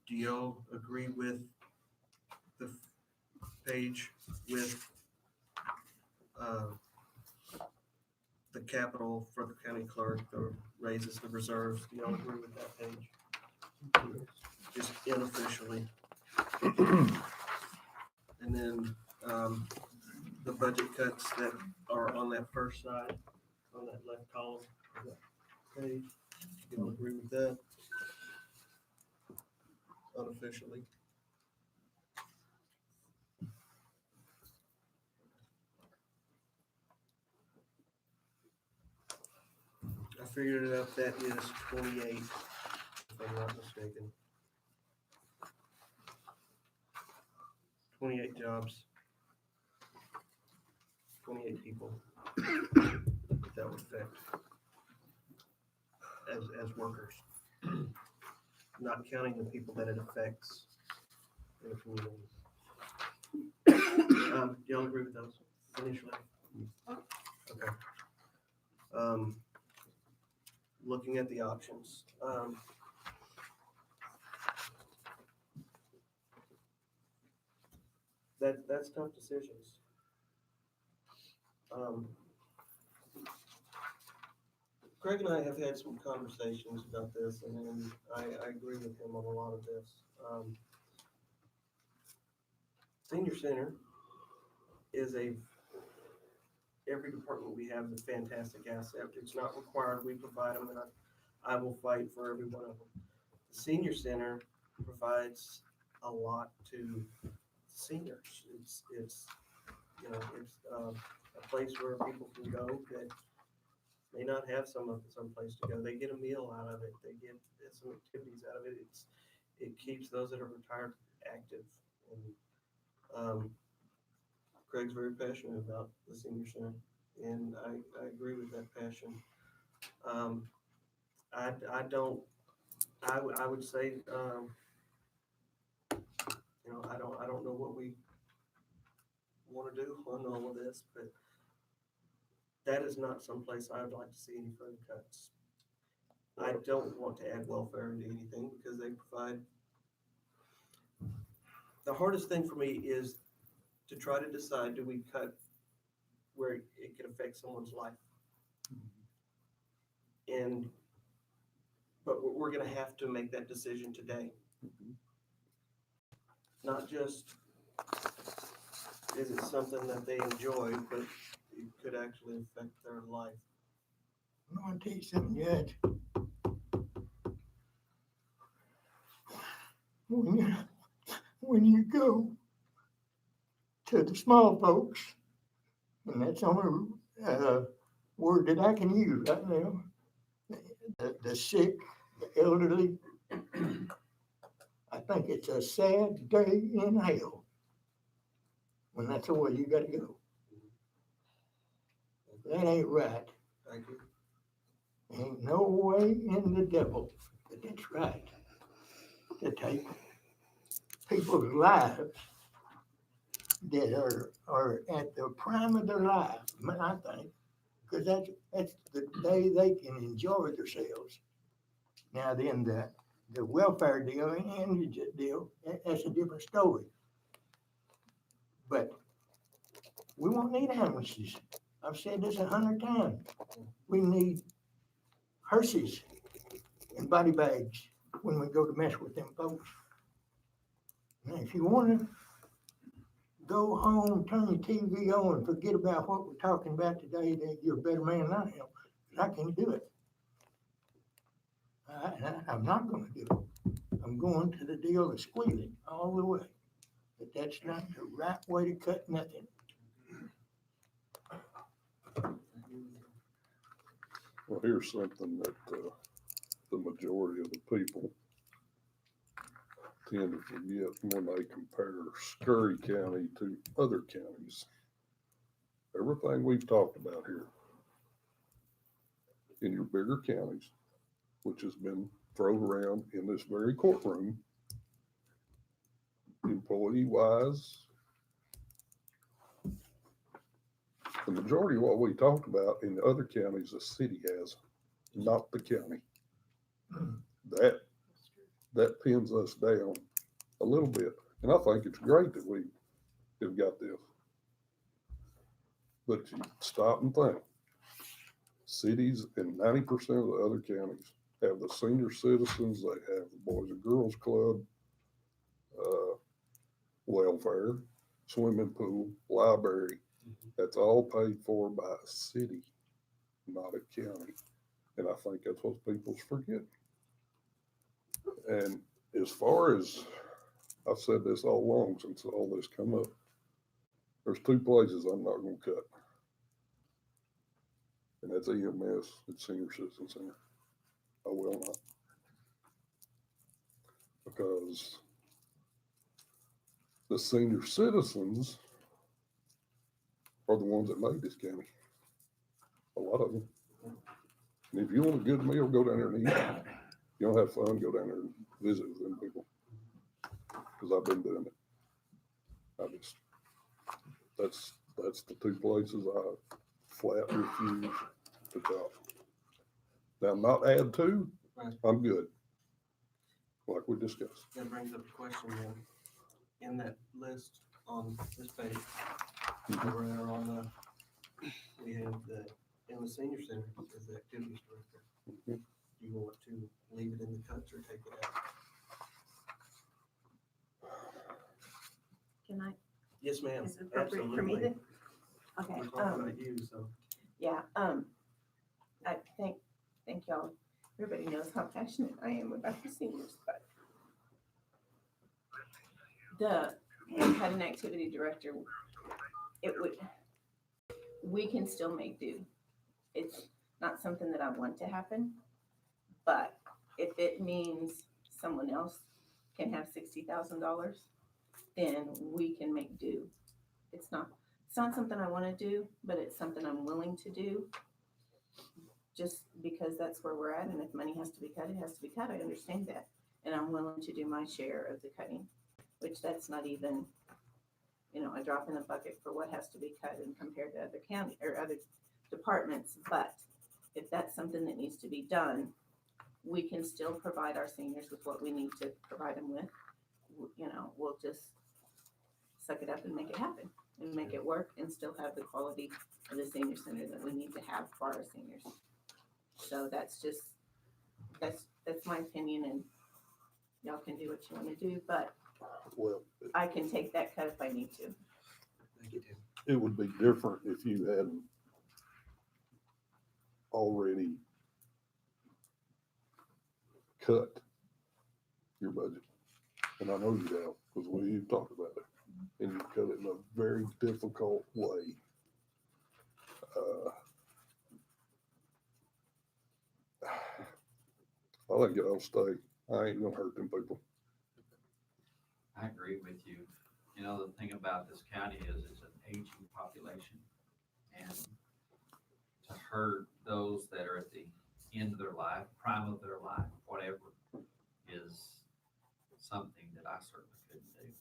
Do y'all agree with the page with the capital for the county clerk, the raises, the reserves? Do y'all agree with that page? Just unofficially. And then the budget cuts that are on that first side, on that left column of that page. You all agree with that? Unofficially. I figured it out, that is 28, if I'm not mistaken. 28 jobs. 28 people that would affect as workers. Not counting the people that it affects in the community. Y'all agree with those initially? Okay. Looking at the options. That's tough decisions. Craig and I have had some conversations about this, and I agree with him on a lot of this. Senior Center is every department we have is a fantastic asset. It's not required, we provide them, and I will fight for every one of them. The Senior Center provides a lot to seniors. It's a place where people can go that may not have some place to go. They get a meal out of it. They get some activities out of it. It keeps those that are retired active. And Craig's very passionate about the Senior Center, and I agree with that passion. I would say, You know, I don't know what we want to do on all of this, but that is not someplace I would like to see any further cuts. I don't want to add welfare into anything because they provide. The hardest thing for me is to try to decide, do we cut where it could affect someone's life? But we're gonna have to make that decision today. Not just, is it something that they enjoy, but it could actually affect their life. I'm gonna tell you something, Judge. When you go to the small folks, and that's the only word that I can use right now, the sick, the elderly, I think it's a sad day in hell when that's the way you gotta go. That ain't right. Thank you. Ain't no way in the devil that it's right to take people's lives that are at the prime of their life, I think, because that's the day they can enjoy themselves. Now then, the welfare deal and indigent deal, that's a different story. But we won't need ambulances. I've said this 100 times. We need hearses and body bags when we go to mess with them folks. Now, if you want to go home, turn your TV on, and forget about what we're talking about today, that you're a better man than I am. But I can't do it. I'm not going to do it. I'm going to the deal of squealing all the way. But that's not the right way to cut nothing. Well, here's something that the majority of the people tend to forget when they compare Scurry County to other counties. Everything we've talked about here in your bigger counties, which has been thrown around in this very courtroom, employee-wise, the majority of what we talked about in the other counties, the city has, not the county. That pins us down a little bit. And I think it's great that we have got this. But you stop and think. Cities and 90% of the other counties have the senior citizens, they have the Boys and Girls Club, welfare, swimming pool, library. That's all paid for by a city, not a county. And I think that's what people forget. And as far as, I've said this all along since all this come up, there's two places I'm not gonna cut. And that's EMS and Senior Citizen Center. I will not. Because the senior citizens are the ones that made this county. A lot of them. And if you want a good meal, go down there and eat. You don't have fun, go down there and visit with them people. Because I've been doing it. That's the two places I flat refuse to chop. Now, not add to, Right. I'm good. Like we discussed. That brings up a question then. In that list on this page, over there on the, we have in the senior center, it says the activities director. Mhm. Do you want to leave it in the cuts or take it out? Can I, Yes, ma'am. is it appropriate for me Absolutely. to? Okay, We're talking about you, so. yeah, I thank y'all. Everybody knows how passionate I am about the seniors, but the cutting activity director, we can still make do. It's not something that I want to happen, but if it means someone else can have $60,000, then we can make do. It's not something I want to do, but it's something I'm willing to do. Just because that's where we're at, and if money has to be cut, it has to be cut. I understand that, and I'm willing to do my share of the cutting. which that's not even, you know, a drop in the bucket for what has to be cut and compared to other county or other departments. But if that's something that needs to be done, we can still provide our seniors with what we need to provide them with. You know, we'll just suck it up and make it happen and make it work and still have the quality of the senior center that we need to have for our seniors. So that's just, that's my opinion, and y'all can do what you want to do, but Well, I can take that cut if I need to. Thank you, Tim. it would be different if you hadn't already cut your budget. And I know you have, because we've talked about it, and you cut it in a very difficult way. I think y'all stay. I ain't gonna hurt them people. I agree with you. You know, the thing about this county is it's an aging population. And to hurt those that are at the end of their life, prime of their life, whatever, is something that I certainly couldn't do.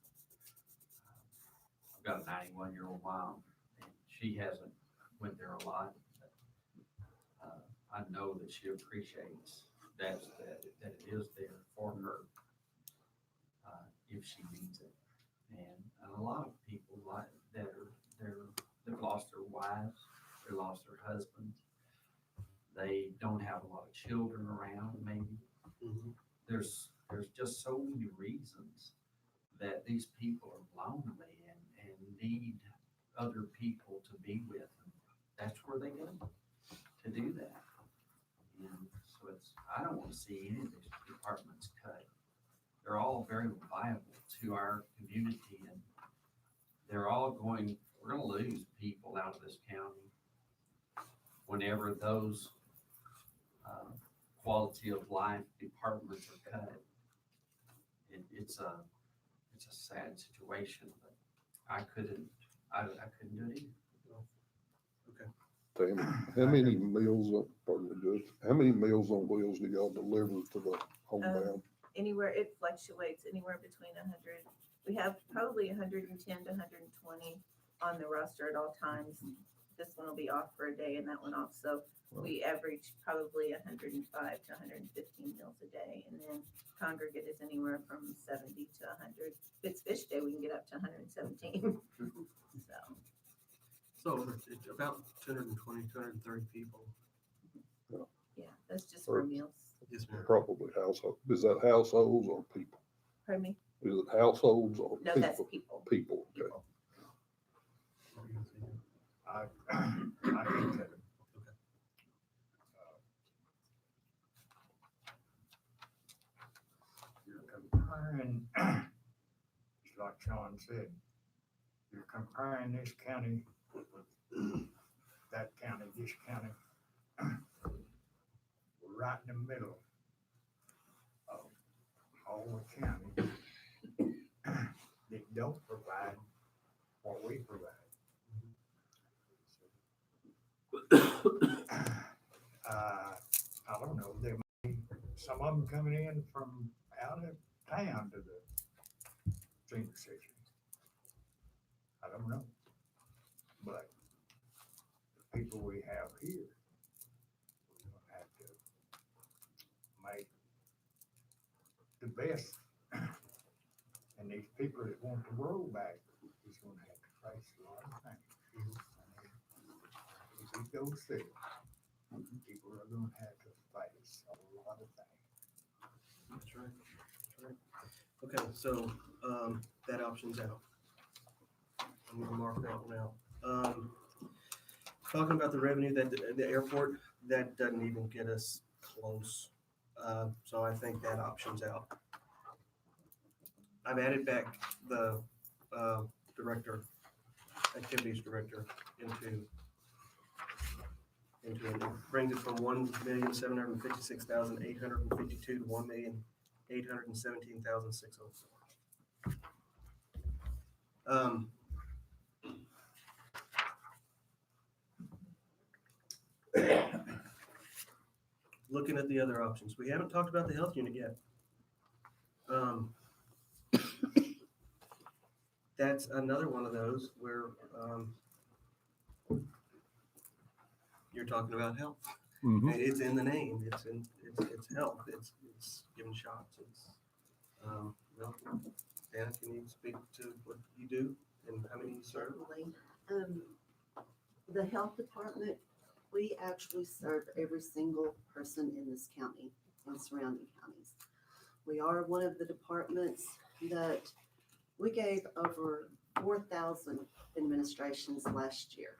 I've got a 91-year-old mom, and she hasn't went there a lot. But, I know that she appreciates that it is there for her if she needs it. And a lot of people like they've lost their wives, they lost their husbands, they don't have a lot of children around. Maybe there's just so many reasons that these people are lonely and need other people to be with them. That's where they go to do that. And so I don't want to see any of these departments cut. They're all very viable to our community, and we're going to lose people out of this county whenever those quality of life departments are cut. It's a sad situation, but I couldn't do it either. Tammy, how many meals, pardon me, Judge, how many Meals on Wheels do y'all deliver to the homebound? Anywhere, it fluctuates anywhere between 100. We have probably 110 to 120 on the roster at all times. This one will be off for a day and that one off. So we average probably 105 to 115 meals a day. And then congregate is anywhere from 70 to 100. If it's fish day, we can get up to 117. So it's about 220, 230 people. Yeah, that's just for meals. Yes, ma'am. Probably household. Is that households or people? Pardon me? Is it households or No, people? that's people. People, okay. I can tell them. You're comparing, just like Sean said, you're comparing this county, that county, this county. We're right in the middle of all the counties that don't provide what we provide. I don't know, there may be some of them coming in from out of town to the senior section. I don't know. But the people we have here, we're gonna have to make the best. And these people that want the rollback is gonna have to face a lot of things. If it goes through, people are gonna have to face a lot of things. That's right. Okay, so that option's out. I'm gonna mark that one out. Talking about the revenue that the airport, that doesn't even get us close. So I think that option's out. I've added back the director, activities director into it. It brings it from 1,756,852 to 1,817,604. Looking at the other options, we haven't talked about the health unit yet. that's another one of those where, you're talking about health. Mhm. And it's in the name, it's health, it's giving shots, well, Dana, can you speak to what you do and how many you serve? Certainly. The health department, we actually serve every single person in this county and surrounding counties. We are one of the departments that we gave over 4,000 administrations last year.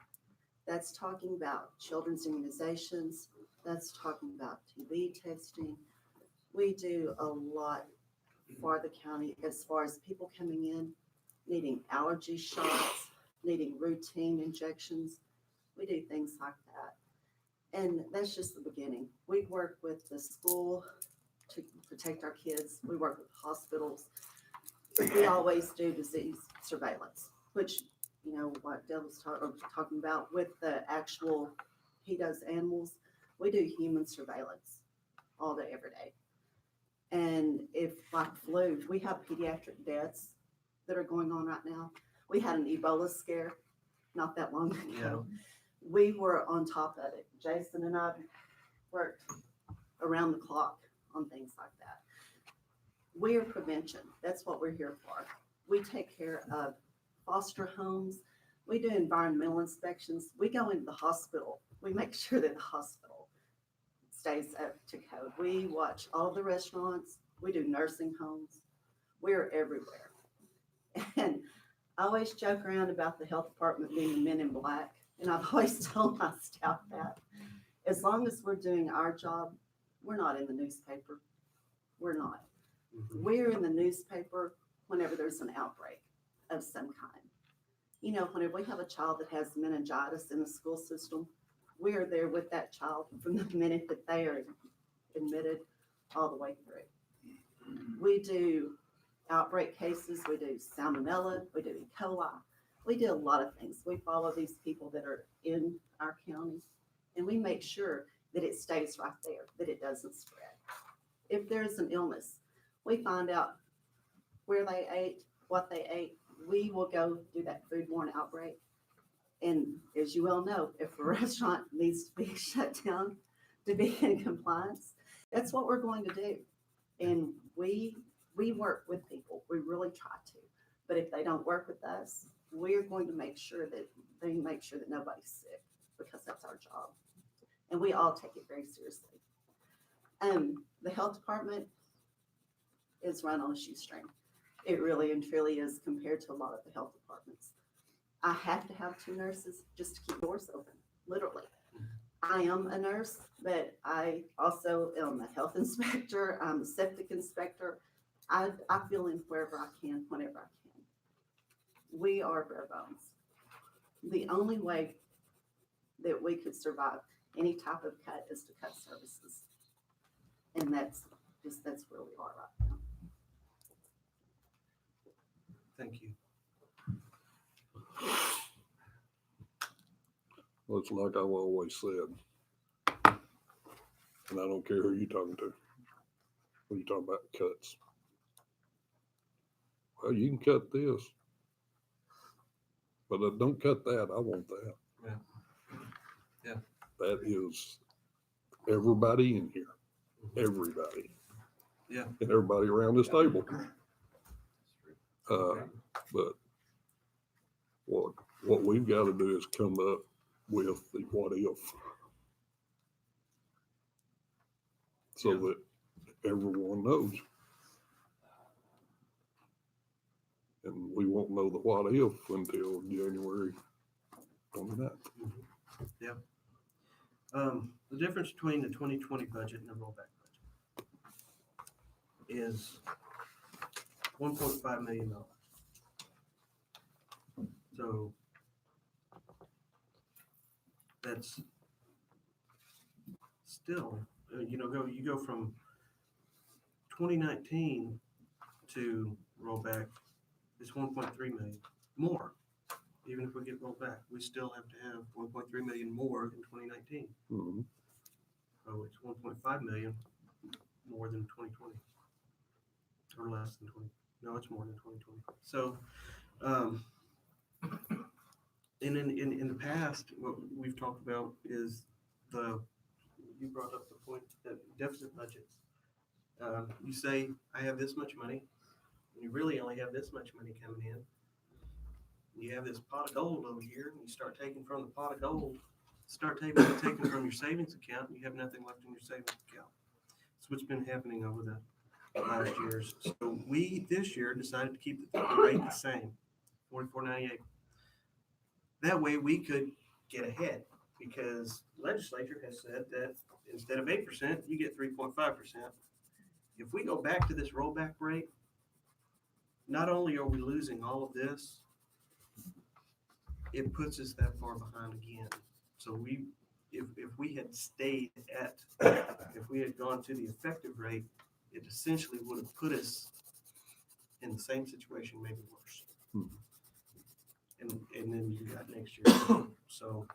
That's talking about children's immunizations, that's talking about TB testing. We do a lot for the county as far as people coming in, needing allergy shots, needing routine injections. We do things like that. And that's just the beginning. We work with the school to protect our kids. We work with hospitals. We always do disease surveillance, which, you know, what Dale was talking about with the actual, he does animals. We do human surveillance all day, every day. And if like flu, we have pediatric deaths that are going on right now. We had an Ebola scare not that long ago. We were on top of it. Jason and I worked around the clock on things like that. We are prevention. That's what we're here for. We take care of foster homes. We do environmental inspections. We go into the hospital. We make sure that the hospital stays up to code. We watch all the restaurants. We do nursing homes. We're everywhere. And I always joke around about the health department being the men in black. And I've always told my staff that as long as we're doing our job, we're not in the newspaper. We're not. We're in the newspaper whenever there's an outbreak of some kind. You know, whenever we have a child that has meningitis in the school system, we are there with that child from the minute that they are admitted all the way through. We do outbreak cases, we do salmonella, we do E. coli. We do a lot of things. We follow these people that are in our county, and we make sure that it stays right there, that it doesn't spread. If there's an illness, we find out where they ate, what they ate. We will go do that foodborne outbreak. And as you well know, if a restaurant needs to be shut down to be in compliance, that's what we're going to do. And we work with people. We really try to. But if they don't work with us, we're going to make sure that they make sure that nobody's sick, because that's our job. And we all take it very seriously. The health department is run on a shoestring. It really and truly is compared to a lot of the health departments. I have to have 2 nurses just to keep doors open, literally. I am a nurse, but I also am a health inspector. I'm a septic inspector. I fill in wherever I can, whenever I can. We are bare bones. The only way that we could survive any type of cut is to cut services. And that's where we are right now. Thank you. Well, it's like I've always said, and I don't care who you're talking to, when you talk about cuts. Well, you can cut this, but don't cut that. I want that. Yeah. Yeah. That is everybody in here, everybody. Yeah. And everybody around this table. But what we've got to do is come up with the what if, so that everyone knows. And we won't know the what if until January 29th. Yeah. The difference between the 2020 budget and the rollback budget is $1.5 million. So that's still, you go from 2019 to rollback, it's 1.3 million more. Even if we get rolled back, we still have to have 1.3 million more than 2019. Mm-hmm. So it's 1.5 million more than 2020, or less than 20. No, it's more than 2020. So And in the past, what we've talked about is you brought up the point that deficit budgets. You say, I have this much money, and you really only have this much money coming in. You have this pot of gold over here, and you start taking from the pot of gold, taking from your savings account, and you have nothing left in your savings account. That's what's been happening over the last years. So we, this year, decided to keep the rate the same, $44.98. That way we could get ahead, because legislature has said that instead of 8%, you get 3.5%. If we go back to this rollback rate, not only are we losing all of this, it puts us that far behind again. So if we had stayed if we had gone to the effective rate, it essentially would have put us in the same situation, maybe worse. And then you got next year. So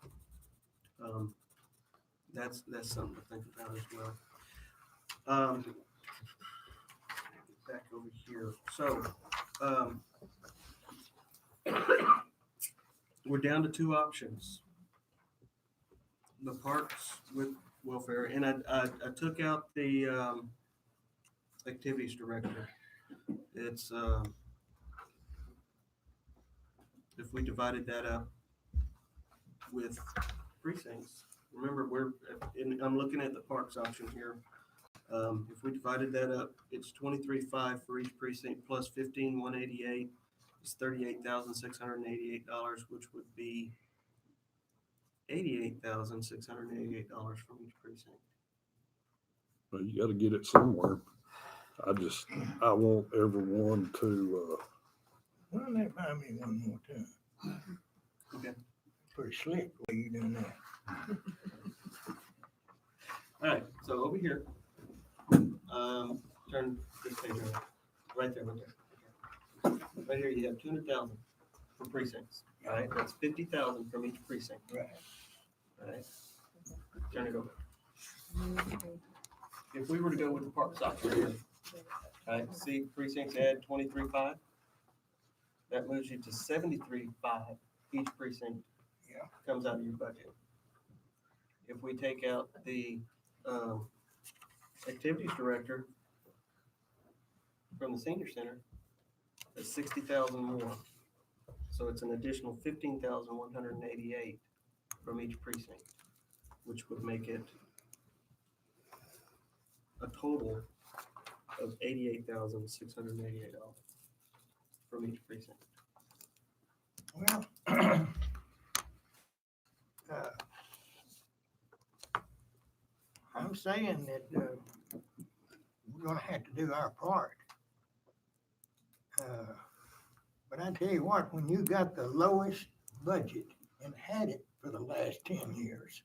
that's something to think about as well. Back over here. So we're down to two options. The parks with welfare, and I took out the activities director. It's if we divided that up with precincts, remember I'm looking at the parks option here. If we divided that up, it's 23.5 for each precinct plus 15,188. It's $38,688, which would be $88,688 from each precinct. Well, you gotta get it somewhere. I want everyone to, Run that by me one more time. Okay. Pretty slick the way you doing that. All right, so over here, turn this page over. Right there. Right here, you have 200,000 for precincts. All right, that's 50,000 from each precinct. Right. All right, turn it over. If we were to go with the parks option here, all right, see precincts add 23.5. That moves you to 73.5 each precinct. Yeah. Comes out of your budget. If we take out the activities director from the senior center, that's 60,000 more. So it's an additional 15,188 from each precinct, which would make it a total of $88,688 from each precinct. Well, I'm saying that we're gonna have to do our part. But I tell you what, when you got the lowest budget and had it for the last 10 years,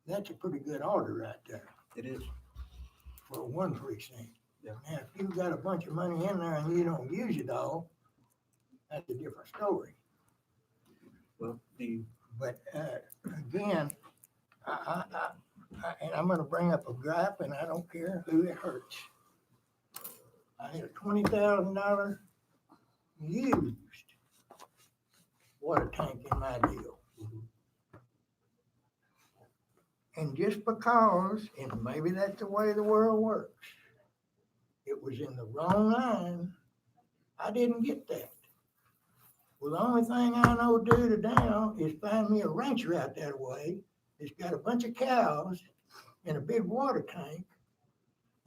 that's a pretty good order right there It is. for one precinct. Yeah. Now, if you've got a bunch of money in there and you don't use it all, that's a different story. Well, But again, and I'm gonna bring up a gripe, and I don't care who it hurts. I had a $20,000 used water tank in my deal. And just because, and maybe that's the way the world works, it was in the wrong line, I didn't get that. Well, the only thing I know to do now is find me a rancher out that way that's got a bunch of cows and a big water tank,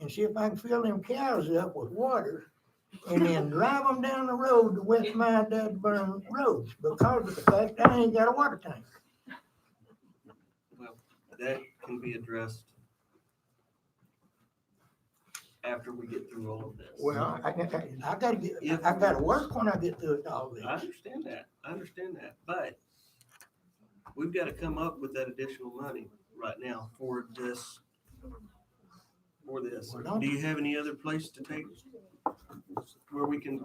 and see if I can fill them cows up with water and then drive them down the road to West My Dad Burn roads because of the fact I ain't got a water tank. well, that can be addressed after we get through all of this. Well, I gotta work when I get through all this. I understand that, but we've got to come up with that additional money right now for this. Well, do you have any other place to take where we can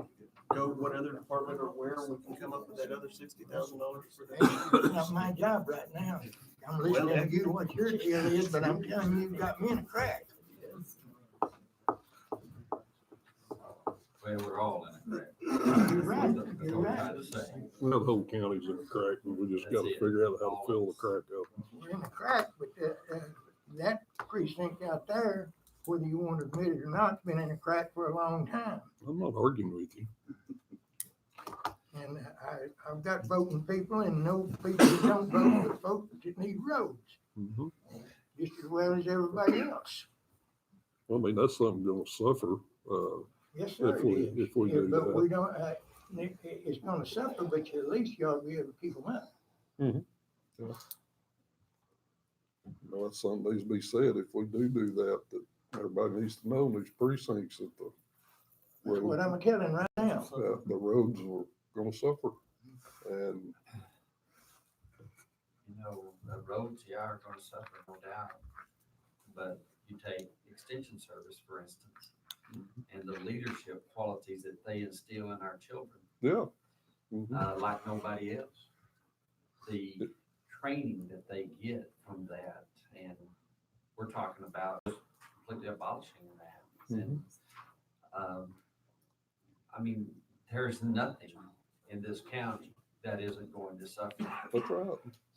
go? What other department or where we can come up with that other $60,000 for that? It's not my job right now. I'm listening to you, what your deal is, but I'm telling you, you've got me in a crack. Well, we're all in a crack. You're right, That's you're what I'm right. trying to say. Well, the whole county's in a crack, and we just That's gotta it. figure out how to fill the crack up. We're in a crack, but that precinct out there, whether you want to admit it or not, been in a crack for a long time. I'm not arguing with you. And I've got voting people and no people who don't vote for folks that need roads, Mhm. just as well as everybody else. I mean, that's something gonna suffer, Yes, sir, if it we, is. if we Yeah, do but that. we don't, it's gonna suffer, but you at least you ought to be able to keep them up. Well, that's something needs to be said. If we do that, that everybody needs to know in these precincts that That's what I'm telling right now. the roads are gonna suffer. And You know, the roads, yeah, are gonna suffer, no doubt. But you take extension service, for instance, and the leadership qualities that they instill in our children, yeah. like nobody else. The training that they get from that, and we're talking about completely abolishing that. And, I mean, there's nothing in this county that isn't going to suffer. That's right.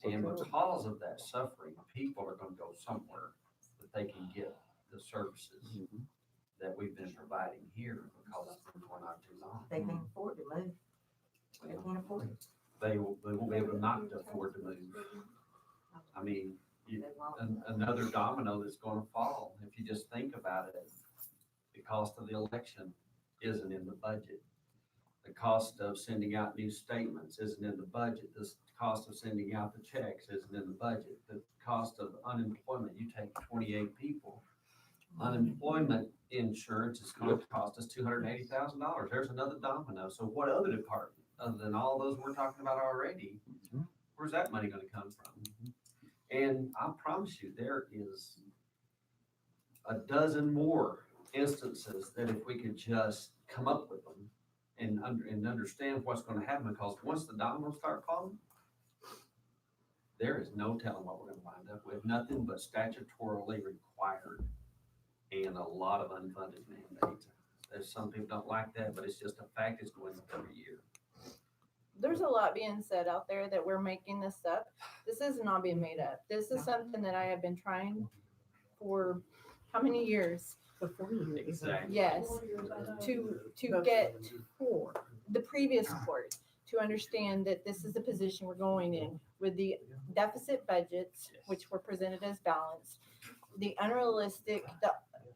And That's right. because of that suffering, people are gonna go somewhere that they can get the services that we've been providing here because it's been going on too long. They can't afford to move. They can't afford it. They won't be able not to afford to move. I mean, another domino that's gonna fall, if you just think about it, the cost of the election isn't in the budget. The cost of sending out new statements isn't in the budget. The cost of sending out the checks isn't in the budget. The cost of unemployment, you take 28 people. Unemployment insurance is gonna cost us $280,000. There's another domino. So what other department, other than all those we're talking about already, where's that money gonna come from? And I promise you, there is a dozen more instances that if we could just come up with them and understand what's gonna happen, because once the dominoes start falling, there is no telling what we're gonna wind up with, nothing but statutorily required and a lot of unfunded mandates. There's some people don't like that, but it's just a fact, it's going up every year. There's a lot being said out there that we're making this up. This is not being made up. This is something that I have been trying for how many years? Before you even. Exactly. Yes, to get the previous court to understand that this is the position we're going in with the deficit budgets, which were presented as balanced, the unrealistic, the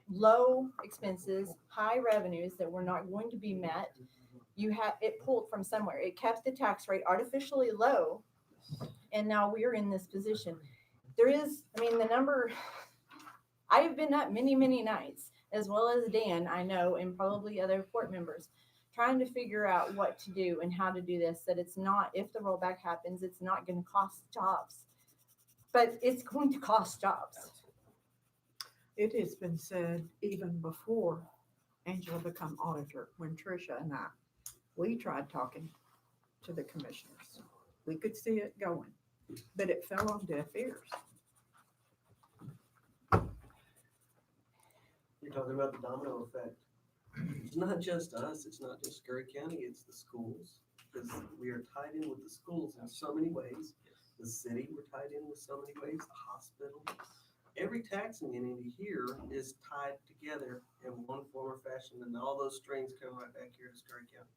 low expenses, high revenues that were not going to be met. You have it pulled from somewhere. It kept the tax rate artificially low, and now we're in this position. There is, I mean, the number. I have been up many, many nights, as well as Dan, I know, and probably other court members, trying to figure out what to do and how to do this. That it's not, if the rollback happens, it's not going to cost jobs, but it's going to cost jobs. It has been said even before Angela become auditor, when Tricia and we tried talking to the commissioners. We could see it going, but it fell on deaf ears. You're talking about the domino effect. It's not just us, it's not just Scurry County, it's the schools. Because we are tied in with the schools in so many ways. The city, we're tied in with so many ways, the hospital. Every taxing entity here is tied together in one form or fashion, and all those strings come right back here to Scurry County.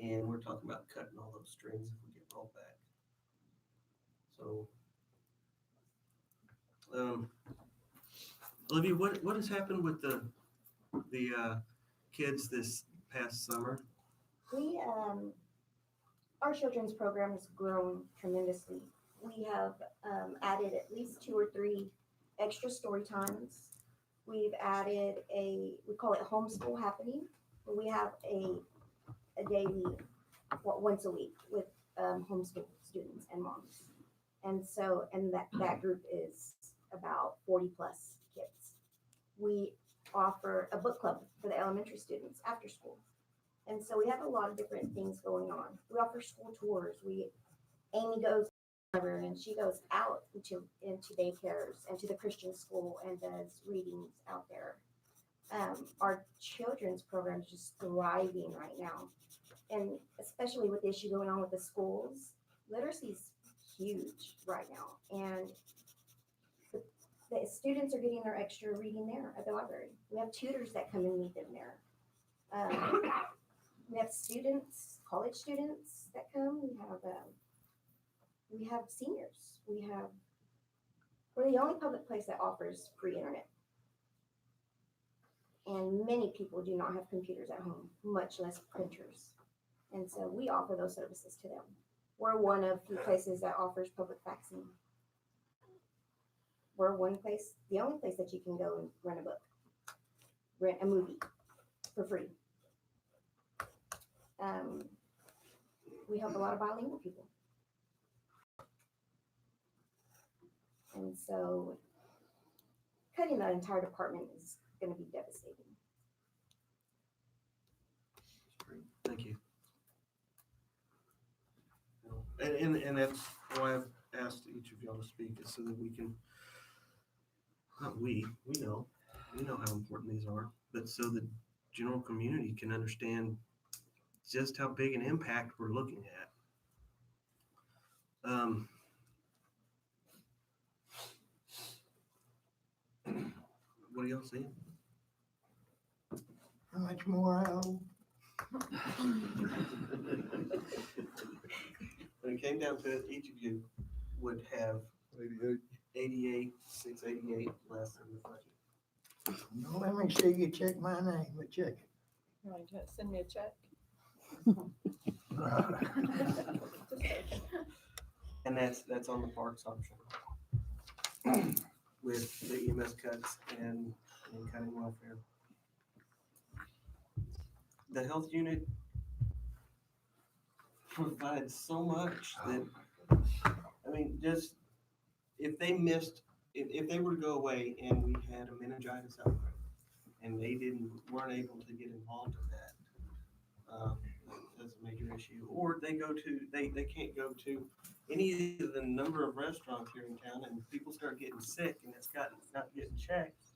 And we're talking about cutting all those strings if we get rolled back. So, Olivia, what has happened with the kids this past summer? We, our children's program has grown tremendously. We have added at least 2 or 3 extra story times. We've added we call it homeschool happening. We have a daily, once a week with homeschool students and moms. And so, and that group is about 40 plus kids. We offer a book club for the elementary students after school. And so we have a lot of different things going on. We offer school tours. Amy goes and she goes out into daycares and to the Christian school and does readings out there. Our children's program is just thriving right now. And especially with the issue going on with the schools, literacy is huge right now. And the students are getting their extra reading there at the library. We have tutors that come and meet them there. We have students, college students that come. We have seniors. We're the only public place that offers free internet. And many people do not have computers at home, much less printers. And so we offer those services to them. We're one of few places that offers public faxing. We're the only place that you can go and rent a book, rent a movie for free. We help a lot of bilingual people. And so cutting that entire department is going to be devastating. Thank you. And that's why I've asked each of y'all to speak, is so that we can, we know how important these are, but so the general community can understand just how big an impact we're looking at. What do y'all see? How much more I owe? When it came down to it, each of you would have 688 less than the budget. No, let me see you check my name, but check it. You want to send me a check? And that's on the parks option. With the EMS cuts and cutting welfare. The health unit provides so much that, I mean, just if they were to go away and we had a meningitis outbreak and they weren't able to get involved in that, that's a major issue. Or they can't go to any of the number of restaurants here in town, and people start getting sick and it's not getting checked.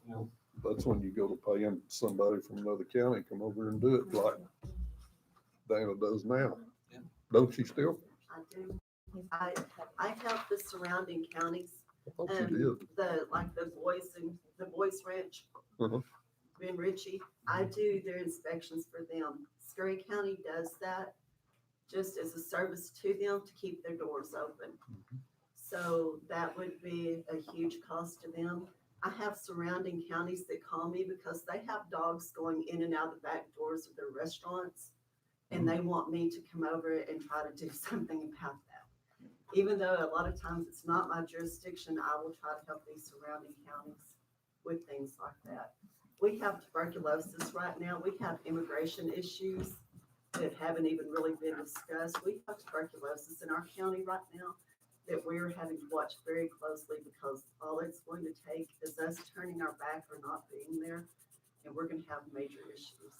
You know, That's when you go to paying somebody from another county, come over and do it like Dana does now. Yeah. Don't she still? I do. I help the surrounding counties, I thought she did. the boys ranch, Uh-huh. Ben Ritchie. I do their inspections for them. Scurry County does that just as a service to them to keep their doors open. So that would be a huge cost to them. I have surrounding counties that call me because they have dogs going in and out the back doors of their restaurants, and they want me to come over and try to do something about that. Even though a lot of times it's not my jurisdiction, I will try to help these surrounding counties with things like that. We have tuberculosis right now. We have immigration issues that haven't even really been discussed. We have tuberculosis in our county right now that we're having to watch very closely, because all it's going to take is us turning our back or not being there, and we're going to have major issues.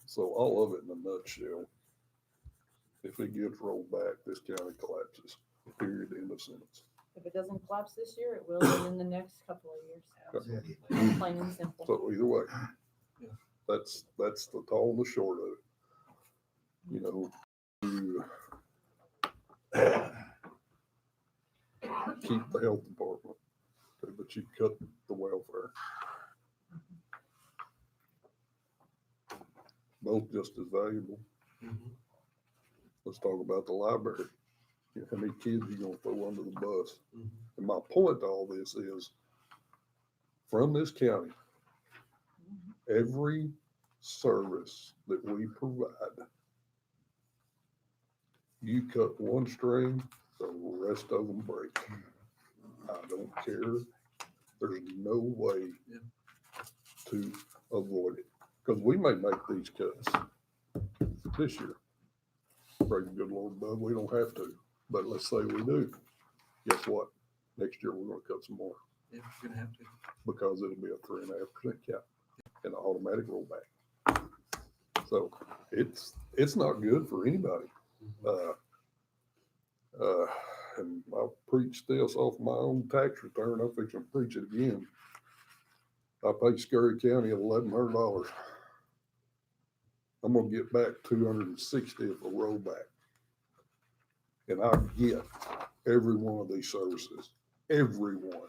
So all of it in a nutshell, if it gets rolled back, this county collapses, period, end of sentence. If it doesn't collapse this year, it will in the next couple of years. Plain and simple. So either way, that's the tall and the short of it. You know, you keep the health department, but you cut the welfare. Both just as valuable. Let's talk about the library. You know, how many kids you gonna throw under the bus? And my point to all this is, from this county, every service that we provide, you cut one string, the rest of them break. I don't care. There's no way to avoid it, because we may make these cuts this year. Praise the good Lord, bud, we don't have to, but let's say we do. Guess what? Next year, we're gonna cut some more, yeah, we're gonna have to. because it'll be a 3.5% cap and an automatic rollback. So it's not good for anybody. and I preached this off my own tax return, I'm fixing to preach it again. I paid Scurry County $1,100. I'm gonna get back 260 for rollback. And I get every one of these services, every one.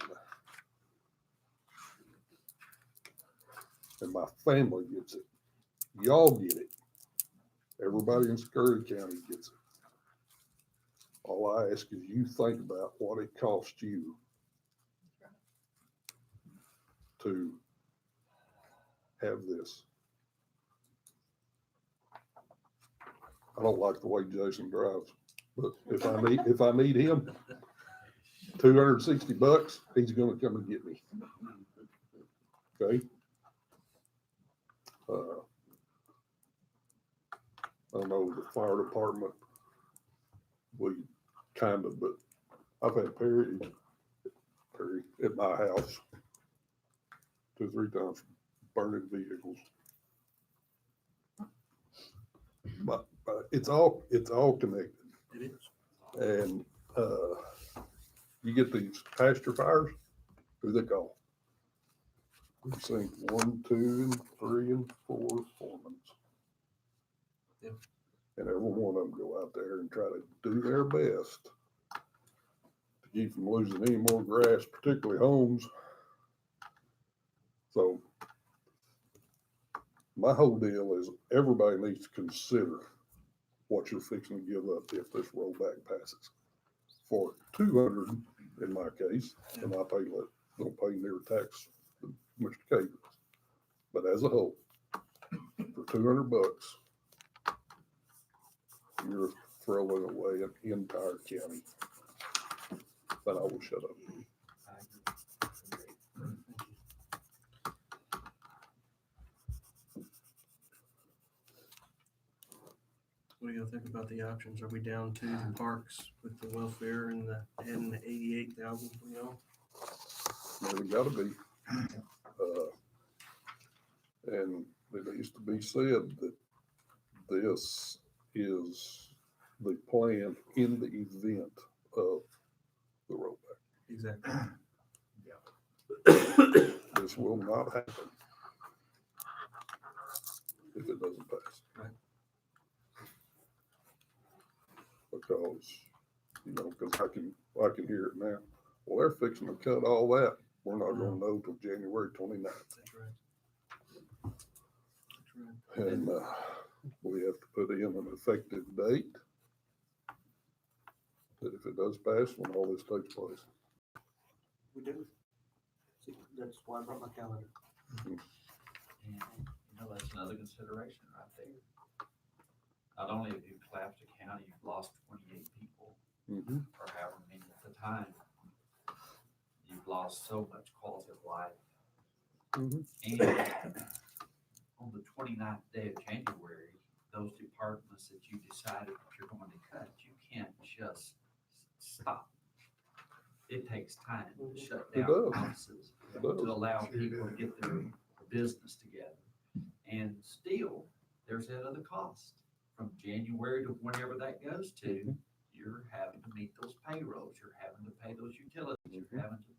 And my family gets it. Y'all get it. Everybody in Scurry County gets it. All I ask is you think about what it costs you to have this. I don't like the way Jason drives, but if I need him, $260, he's gonna come and get me. Okay? I know the fire department, we kind of, but I've had Perry at my house 2 or 3 times burning vehicles. But it's all connected. It is. And you get these pasture fires, who they call? Precinct 1, 2, and 3, and 4 foremans. Yeah. And every one of them go out there and try to do their best to keep from losing any more grass, particularly homes. So my whole deal is everybody needs to consider what you're fixing to give up if this rollback passes. For 200 in my case, and I don't pay near tax than Mr. K does. But as a whole, for $200, you're throwing away an entire county. But I will shut up. What do you think about the options? Are we down to the parks with the welfare and the 88,000, you know? Well, it gotta be. And it needs to be said that this is the plan in the event of the rollback. Exactly. This will not happen if it doesn't pass. Right. Because, because I can hear it now. Well, they're fixing to cut all that. We're not gonna know till January 29th. That's right. That's right. And we have to put in an effective date that if it does pass, when all this takes place. We do. See, that's why I brought my calendar. Mhm. And, that's another consideration right there. Not only have you collapsed a county, you've lost 28 people, Mhm. or however many at the time. You've lost so much quality of life. Mhm. And on the 29th day of January, those departments that you decided that you're going to cut, you can't just stop. It takes time to shut It down does. offices, It to does. allow people to get their business together. And still, there's that other cost. From January to whenever that goes to, you're having to meet those payrolls, you're having to pay those utilities, you're having to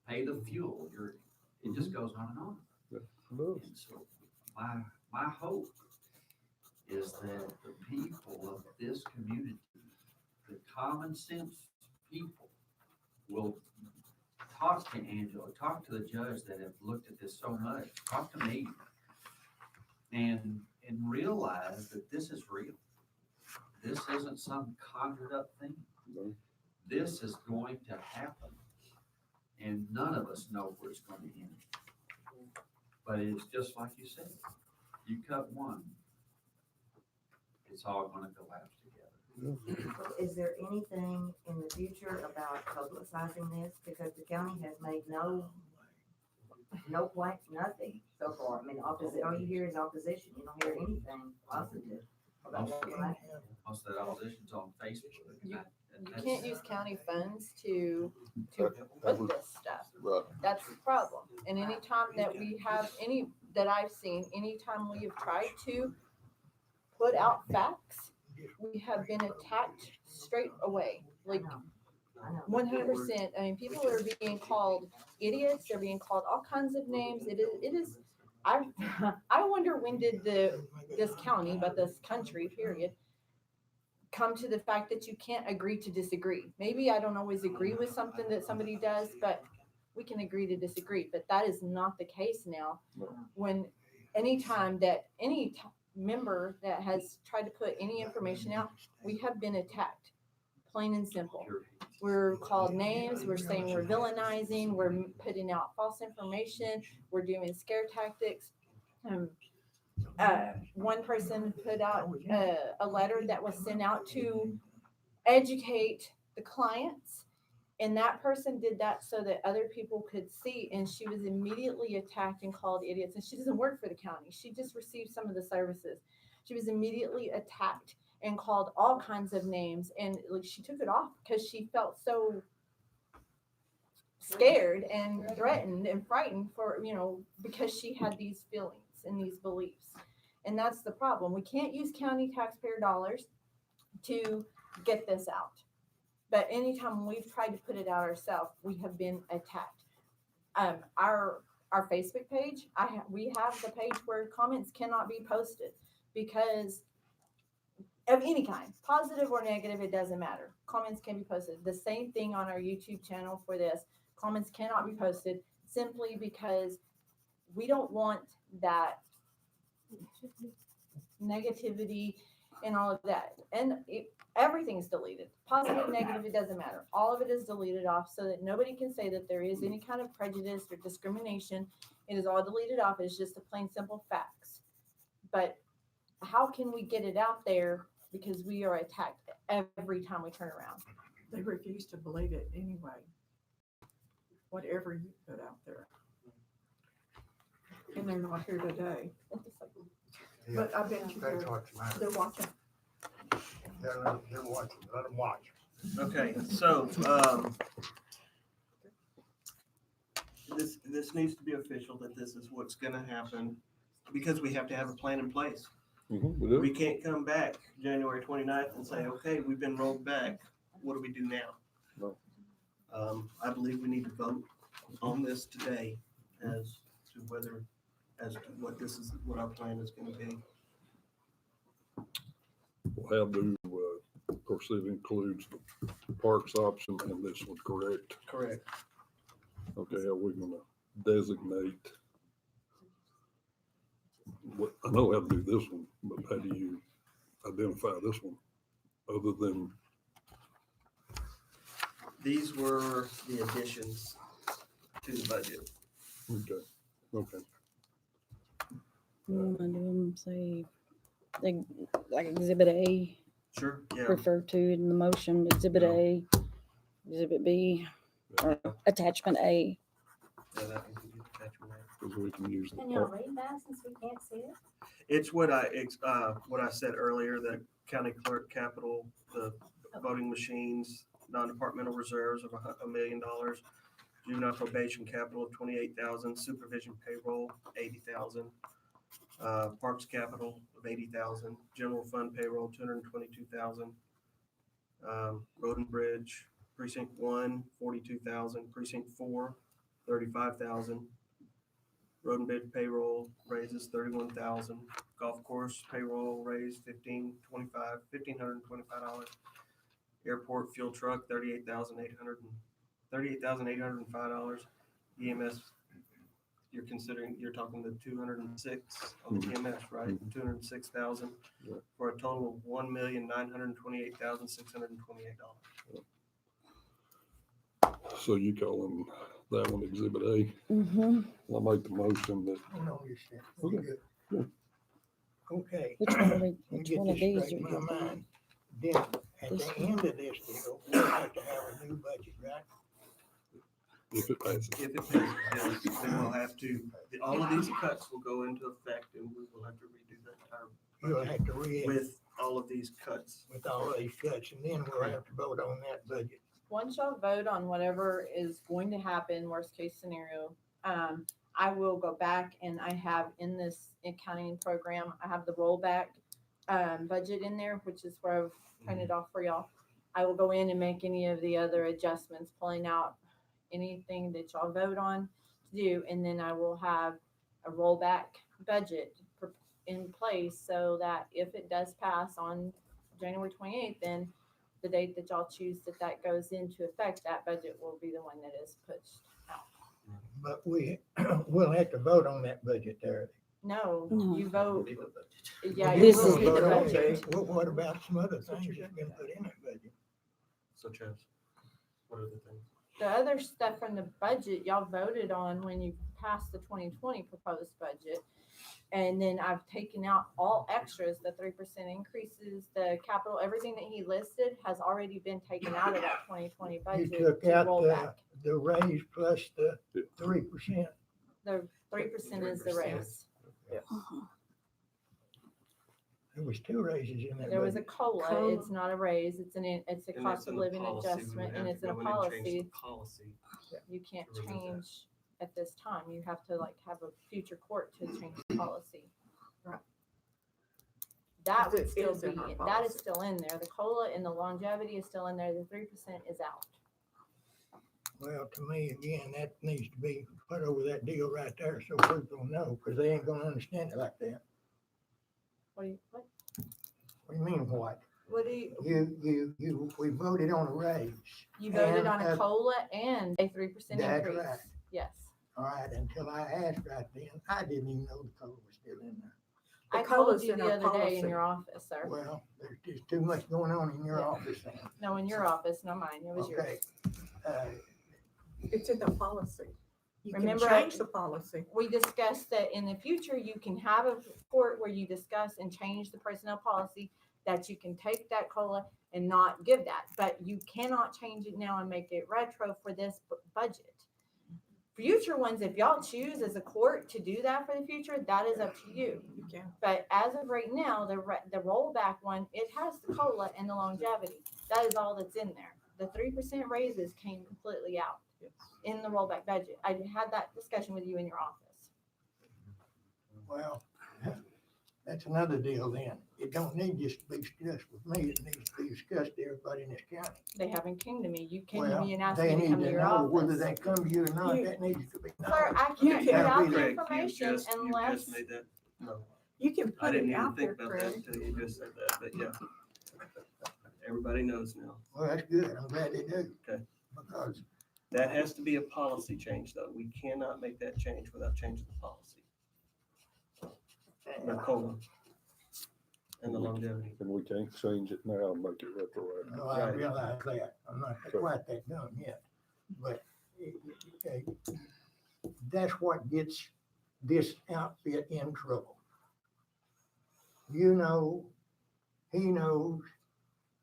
pay the fuel, it just goes on and on. It does. And so my hope is that the people of this community, the common sense people, will talk to Angela, talk to the judge that have looked at this so much, talk to me, and realize that this is real. This isn't some conjured up thing. No. This is going to happen, and none of us know where it's going to end. But it's just like you said, you cut one, it's all going to collapse together. So is there anything in the future about publicizing this? Because the county has made no plan, nothing so far. I mean, all you hear is opposition. You don't hear anything positive about what will happen. Most of that opposition's on Facebook. and You can't use county funds to That put was- this stuff. Right. That's the problem. And anytime that we have that I've seen, anytime we have tried to put out facts, we have been attacked straight away. Like, 100%. I mean, people are being called idiots. They're being called all kinds of names. It is. I I wonder when did this county, but this country, period, come to the fact that you can't agree to disagree. Maybe I don't always agree with something that somebody does, but we can agree to disagree. But that is not the case now. When anytime that member that has tried to put any information out, we have been attacked, plain and simple. We're called names, we're saying we're villainizing, we're putting out false information, we're doing scare tactics. One person put out a letter that was sent out to educate the clients, and that person did that so that other people could see, and she was immediately attacked and called idiots. And she doesn't work for the county, she just received some of the services. She was immediately attacked and called all kinds of names, and like she took it off because she felt so scared and threatened and frightened for, because she had these feelings and these beliefs. And that's the problem. We can't use county taxpayer dollars to get this out. But anytime we've tried to put it out ourselves, we have been attacked. Our Facebook page, we have the page where comments cannot be posted because of any kind, positive or negative, it doesn't matter. Comments can be posted. The same thing on our YouTube channel for this. Comments cannot be posted simply because we don't want that negativity and all of that. And everything is deleted. Positive, negative, it doesn't matter. All of it is deleted off so that nobody can say that there is any kind of prejudice or discrimination. It is all deleted off. It's just the plain simple facts. But how can we get it out there? Because we are attacked every time we turn around. They refuse to believe it anyway. Whatever you put out there. And they're not here today. But I bet you That's what's the matter. they're watching. They're watching, let them watch. Okay, so, this needs to be official that this is what's gonna happen, because we have to have a plan in place. We do. We can't come back January 29th and say, okay, we've been rolled back, what do we do now? No. I believe we need to vote on this today as to what our plan is gonna be. Well, how do, of course, it includes the parks option and this one, correct? Correct. Okay, how are we gonna designate? What, I know how to do this one, but how do you identify this one other than? These were the additions to the budget. Okay. You wanna do them, say, like Exhibit A, Sure, yeah. refer to in the motion, Exhibit A, Exhibit B, or Attachment A. Yeah, that can be attachment A. Because we can use the Can y'all park. read that since we can't see it? It's what I said earlier, that county clerk capital, the voting machines, non-departmental reserves of $1 million, juvenile probation capital of 28,000, supervision payroll 80,000, parks capital of 80,000, general fund payroll 222,000, road and bridge precinct 1 42,000, precinct 4 35,000. Road and bridge payroll raises 31,000. Golf course payroll raised $1,525. Airport fuel truck $38,805. EMS, you're talking the 206 on the EMS, right? 206,000 for a total of $1,928,628. So you call them that one Exhibit A? Mm-hmm. I'll make the motion that. Hold on just a second. Okay. Good. Good. Okay. Which one Let me which get one of this these straight are in you my doing? mind. Then, at This the one? end of this deal, we'll have to have a new budget, right? If it passes. If it passes, yes, then we'll have to, all of these cuts will go into effect and we will have to redo the entire You'll budget have to read with all of these cuts. with all these cuts, and then we'll have to vote on that budget. Once y'all vote on whatever is going to happen, worst case scenario, I will go back and I have in this accounting program, I have the rollback budget in there, which is where I've printed off for y'all. I will go in and make any of the other adjustments, pulling out anything that y'all vote on to do, and then I will have a rollback budget in place so that if it does pass on January 28th, then the date that y'all choose that goes into effect, that budget will be the one that is pushed out. But we'll have to vote on that budget there. No, No. you vote, Be the budget. yeah, you This will is be the Vote on budget. it. Well, what about some other things that's been put in that budget? Such as, what are the things? The other stuff from the budget, y'all voted on when you passed the 2020 proposed budget. And then I've taken out all extras, the 3% increases, the capital, everything that he listed has already been taken out of that 2020 You budget took to out roll back. the raise plus the 3%. The 3% is the 3%. raise. There was two raises in that There was a budget. COLA, it's not a raise, it's a And cost that's of in the living policy. We would adjustment, have and to it's in a go in and change the policy. Policy. You can't to remove that. change at this time, you have to like have a future court to change the policy. Right. That Because would it still is be, in our that is policy. still in there, the COLA and the longevity is still in there, the 3% is out. Well, to me, again, that needs to be put over that deal right there so people know, because they ain't gonna understand it like that. What What do you mean, what? do We voted on a raise. you voted And, on a COLA and a 3% That's increase, right. yes. All right, until I asked right then, I didn't even know the code was still in there. The I told COLA's you in the our other day in policy. your office, sir. Well, there's just too much going on in your Yeah. office then. No, in your office, not mine, it was Okay. yours. It's in the policy. You can Remember, change the policy. We discussed that in the future, you can have a court where you discuss and change the personnel policy, that you can take that COLA and not give that, but you cannot change it now and make it retro for this budget. Future ones, if y'all choose as a court to do that for the future, that is up to you. You can. But as of right now, the rollback one, it has the COLA and the longevity. That is all that's in there. The 3% raises came completely out in the rollback budget. I had that discussion with you in your office. Well, that's another deal then. It don't need just to be discussed with me, it needs to be discussed to everybody in this county. They haven't came to me. You came to Well, me and asked they me to need come to to your know whether office. they come to you or not, You- that needs to be Sir, known. I You can't can- give out the Greg, information you just unless, made that, no, You can I put didn't it even out there, think about that Craig. until you just said that, but yeah. Everybody knows now. Well, that's good, I'm glad they do. Okay. Because, That has to be a policy change, though. We cannot make that change without changing the policy. The COLA and the longevity. And we can't change it now and make it retroactive. no, I Right. realize that, I'm not quite that dumb yet, but that's what gets this outfit in trouble. You know, he knows,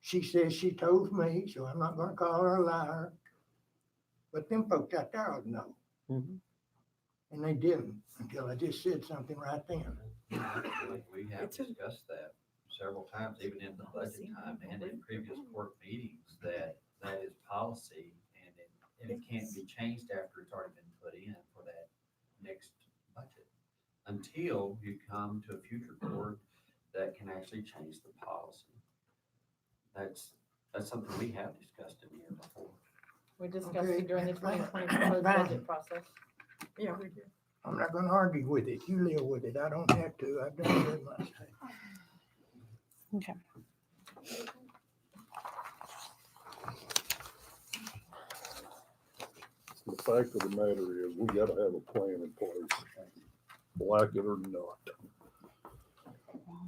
she says she told me, so I'm not gonna call her a liar. But them folks out there ought to know. Mhm. And they didn't until I just said something right then. We have It's a- discussed that several times, even in the budget time and in previous court meetings, that is policy and it can't be changed after it's already been put in for that next budget. Until you come to a future court that can actually change the policy. That's something we have discussed in here before. we discussed Okay, it during the that's fine. 2020 proposed budget process. Yeah, we did. I'm not gonna argue with it. You live with it. I don't have to. I've done very much. Okay. The fact of the matter is, we gotta have a plan in place, like it or not.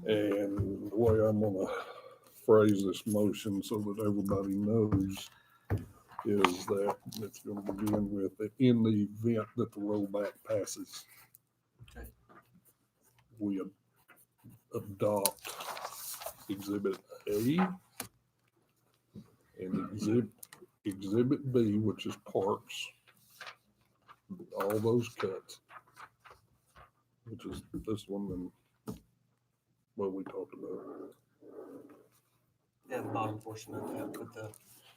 And the way I'm gonna phrase this motion so that everybody knows is that it's gonna begin with, that in the event that the rollback passes, Okay. we adopt Exhibit A and Exhibit B, which is parks, all those cuts, which is this one and what we talked about. Yeah, the bottom portion of that with the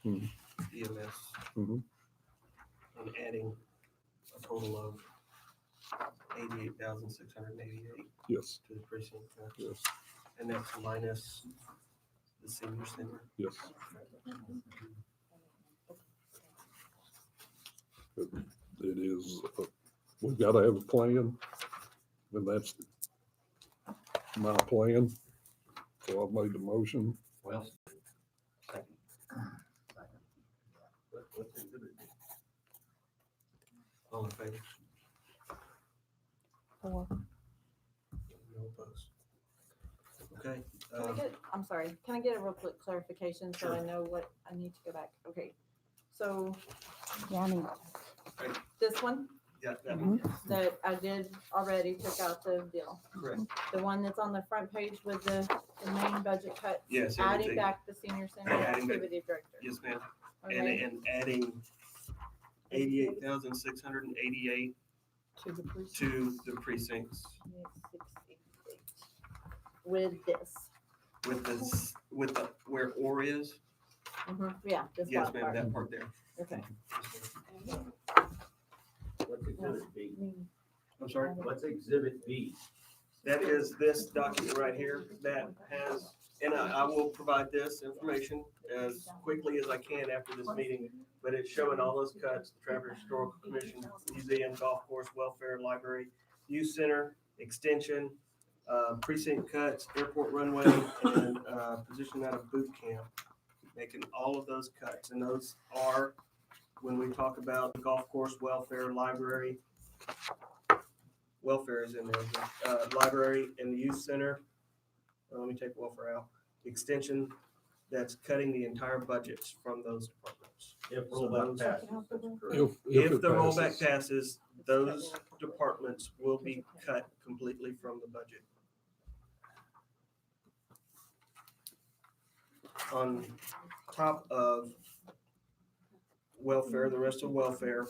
Mhm. EMS Mhm. and adding a total of 88,688 Yes, to the precinct. yes. And that's minus the senior center. Yes. It is, we've got to have a plan, and that's my plan. So I've made the motion. Well, second. What's exhibit B? All in favor? Four. No opposed. Okay. I'm sorry, can I get a real quick clarification so I know what I need to go back? Okay, so Yeah, I need, Right. this one Yeah, that one, that I did already took out the deal. correct. The one that's on the front page with the main budget cuts. Yes, Adding everything. back the senior center Adding back- activity director. Yes, ma'am. Okay, And adding 88,688 To the precinct. to the precincts 688. With this. with the, where or is. Yeah, this Yes, bottom ma'am, part. that part there. Okay. What's exhibit B? I'm sorry? What's exhibit B? That is this document right here that has, and I will provide this information as quickly as I can after this meeting, but it's showing all those cuts, the Traverse Historical Commission, museum, golf course, welfare, library, youth center, extension, precinct cuts, airport runway, and position out of boot camp, making all of those cuts. And those are, when we talk about golf course, welfare, library, welfare is in there, library and the youth center. Let me take welfare out. Extension, that's cutting the entire budgets from those departments. If So rollback those- passes, that's correct. If it the rollback passes. passes, those departments will be cut completely from the budget. On top of welfare, the rest of welfare,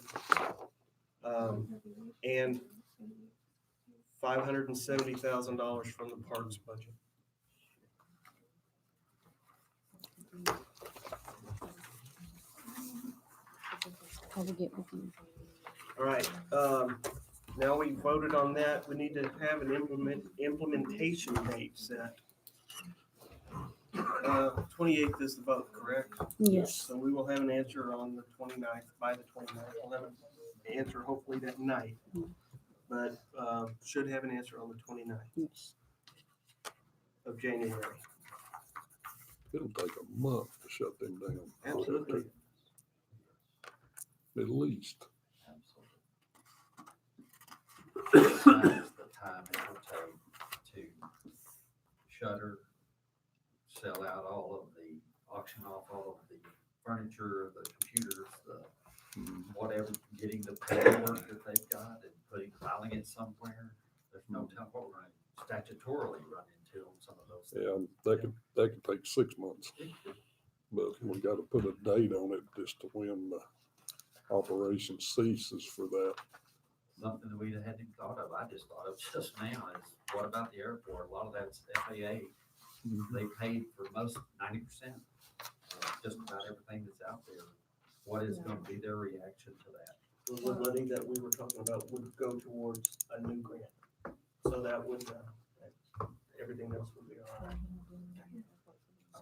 and $570,000 from the parks budget. I will get with you. All right, now we voted on that, we need to have an implementation date set. 28th is the vote, correct? Yes. So we will have an answer on the 29th, by the 29th, we'll have an answer hopefully that night. But, should have an answer on the 29th Yes. of January. It'll take a month to shut them down. Absolutely. At least. Besides the time it will take to shutter, sell out all of the, auction off all of the furniture, the computers, the whatever, getting the paperwork that they've got and filing it somewhere. There's no telling what we're gonna statutorily run into on some of those things. Yeah, that could take 6 months. But we got to put a date on it as to when the operation ceases for that. Something that we hadn't even thought of, I just thought of just now is, what about the airport? A lot of that's FAA. They paid for most 90%, just about everything that's out there. What is gonna be their reaction to that? The money that we were talking about would go towards a new grant. So that would, everything else would be all right.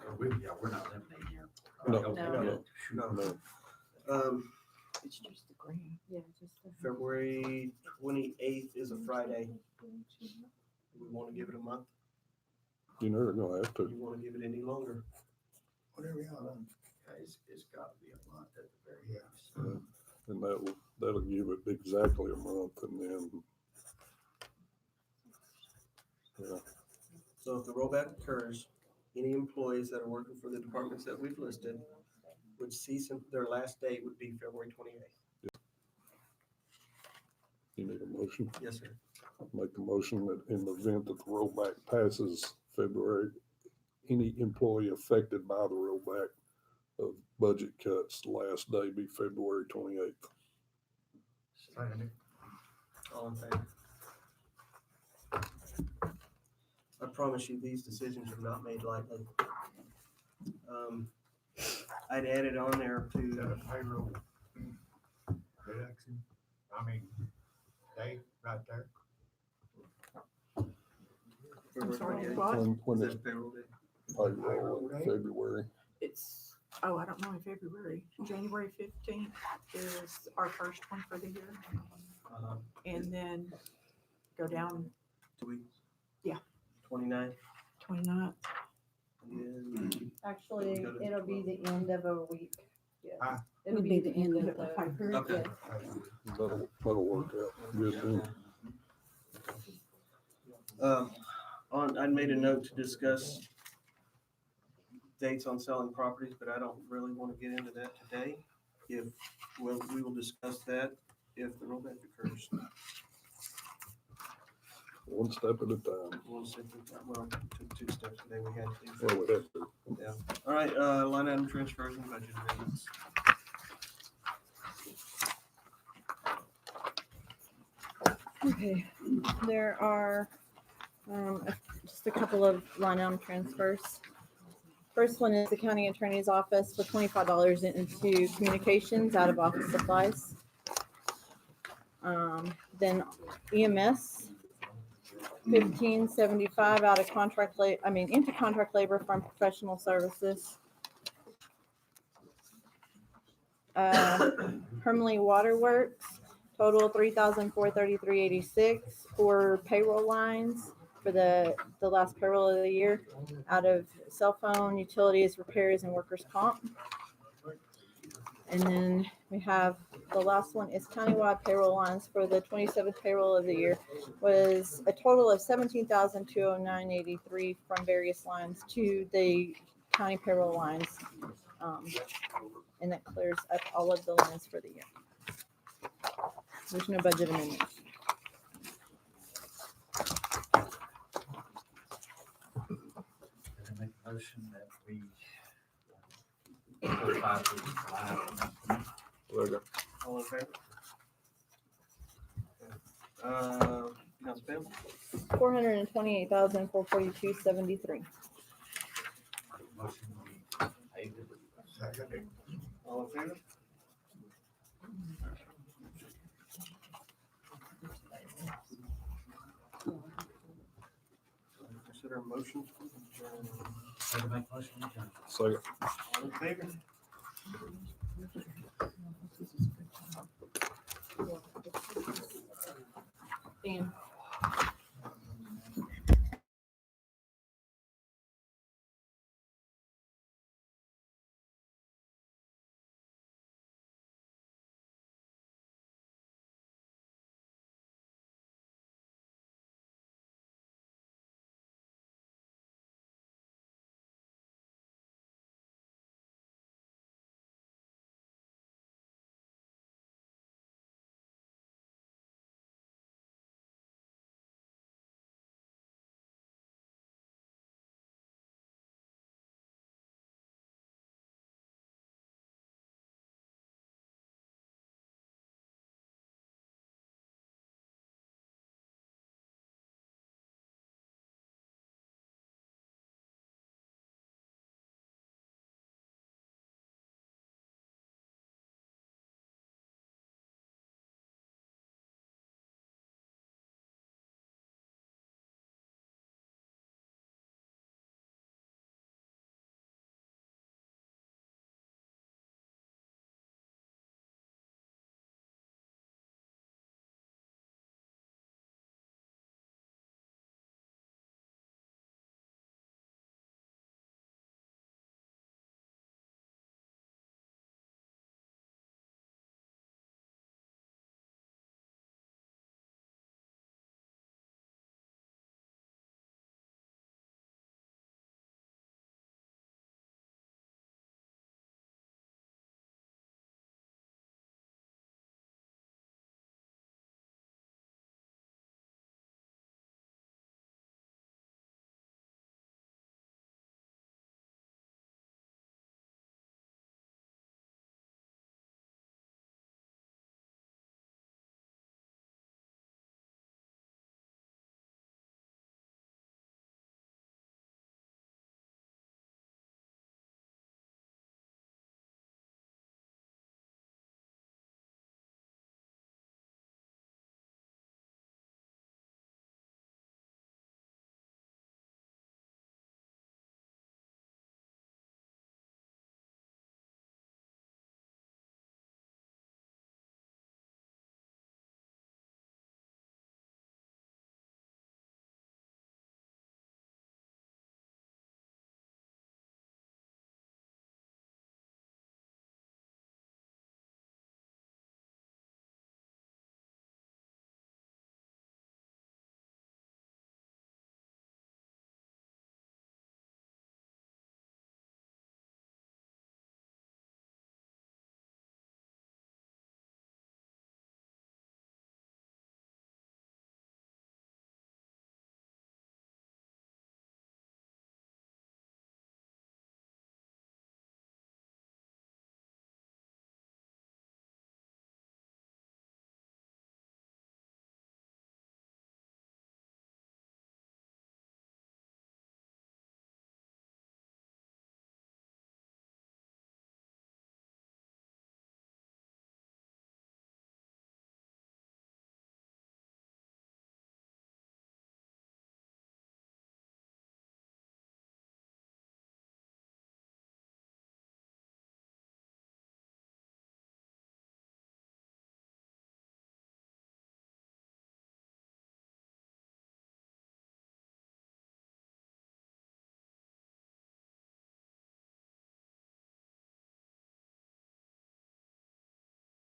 So we're not eliminating here. No. No. It's just a grant. Yeah, just. February 28th is a Friday. We want to give it a month. You're never gonna have to. You want to give it any longer? Whatever y'all done. It's gotta be a month at the very least. And that'll give it exactly a month and then. Yeah, So if the rollback occurs, any employees that are working for the departments that we've listed would cease, their last day would be February 28th. you need a motion. Yes, sir. Make the motion that in the event that the rollback passes February, any employee affected by the rollback of budget cuts, last day be February 28th. All in favor? I promise you, these decisions are not made lightly. I'd added on there to, Payroll deduction, date right there. February sorry, 28th. what? When Is it's, that payroll day? payroll in February. It's, oh, I don't know, in February, January 15th is our first one for the year. And then go down 2 weeks? Yeah. 29th? 29th. Actually, it'll be the end of a week. Yes. It'll be the end of the pay period. Okay. That'll work out good then. I made a note to discuss dates on selling properties, but I don't really want to get into that today. We will discuss that if the rollback occurs. One step at a time. Took 2 steps today, we had to. Well, we have to. Yeah. All right, line item transfers and budget amendments. Okay, there are just a couple of line item transfers. First one is the county attorney's office for $25 into communications out of office supplies. Then EMS, $15.75 out of into contract labor from professional services. Hermley Waterworks, total $3,433.86 for payroll lines for the last payroll of the year out of cell phone, utilities, repairs, and workers' comp. And then we have the last one is countywide payroll lines for the 27th payroll of the year was a total of $17,209.83 from various lines to the county payroll lines. And that clears up all of the lines for the year. There's no budget amendments. Can I make a motion that we provide the All in favor? Accounts payable? $428,442.73. motion we pay the All in favor? Consider a motion. Can I make a motion? Second. All in favor?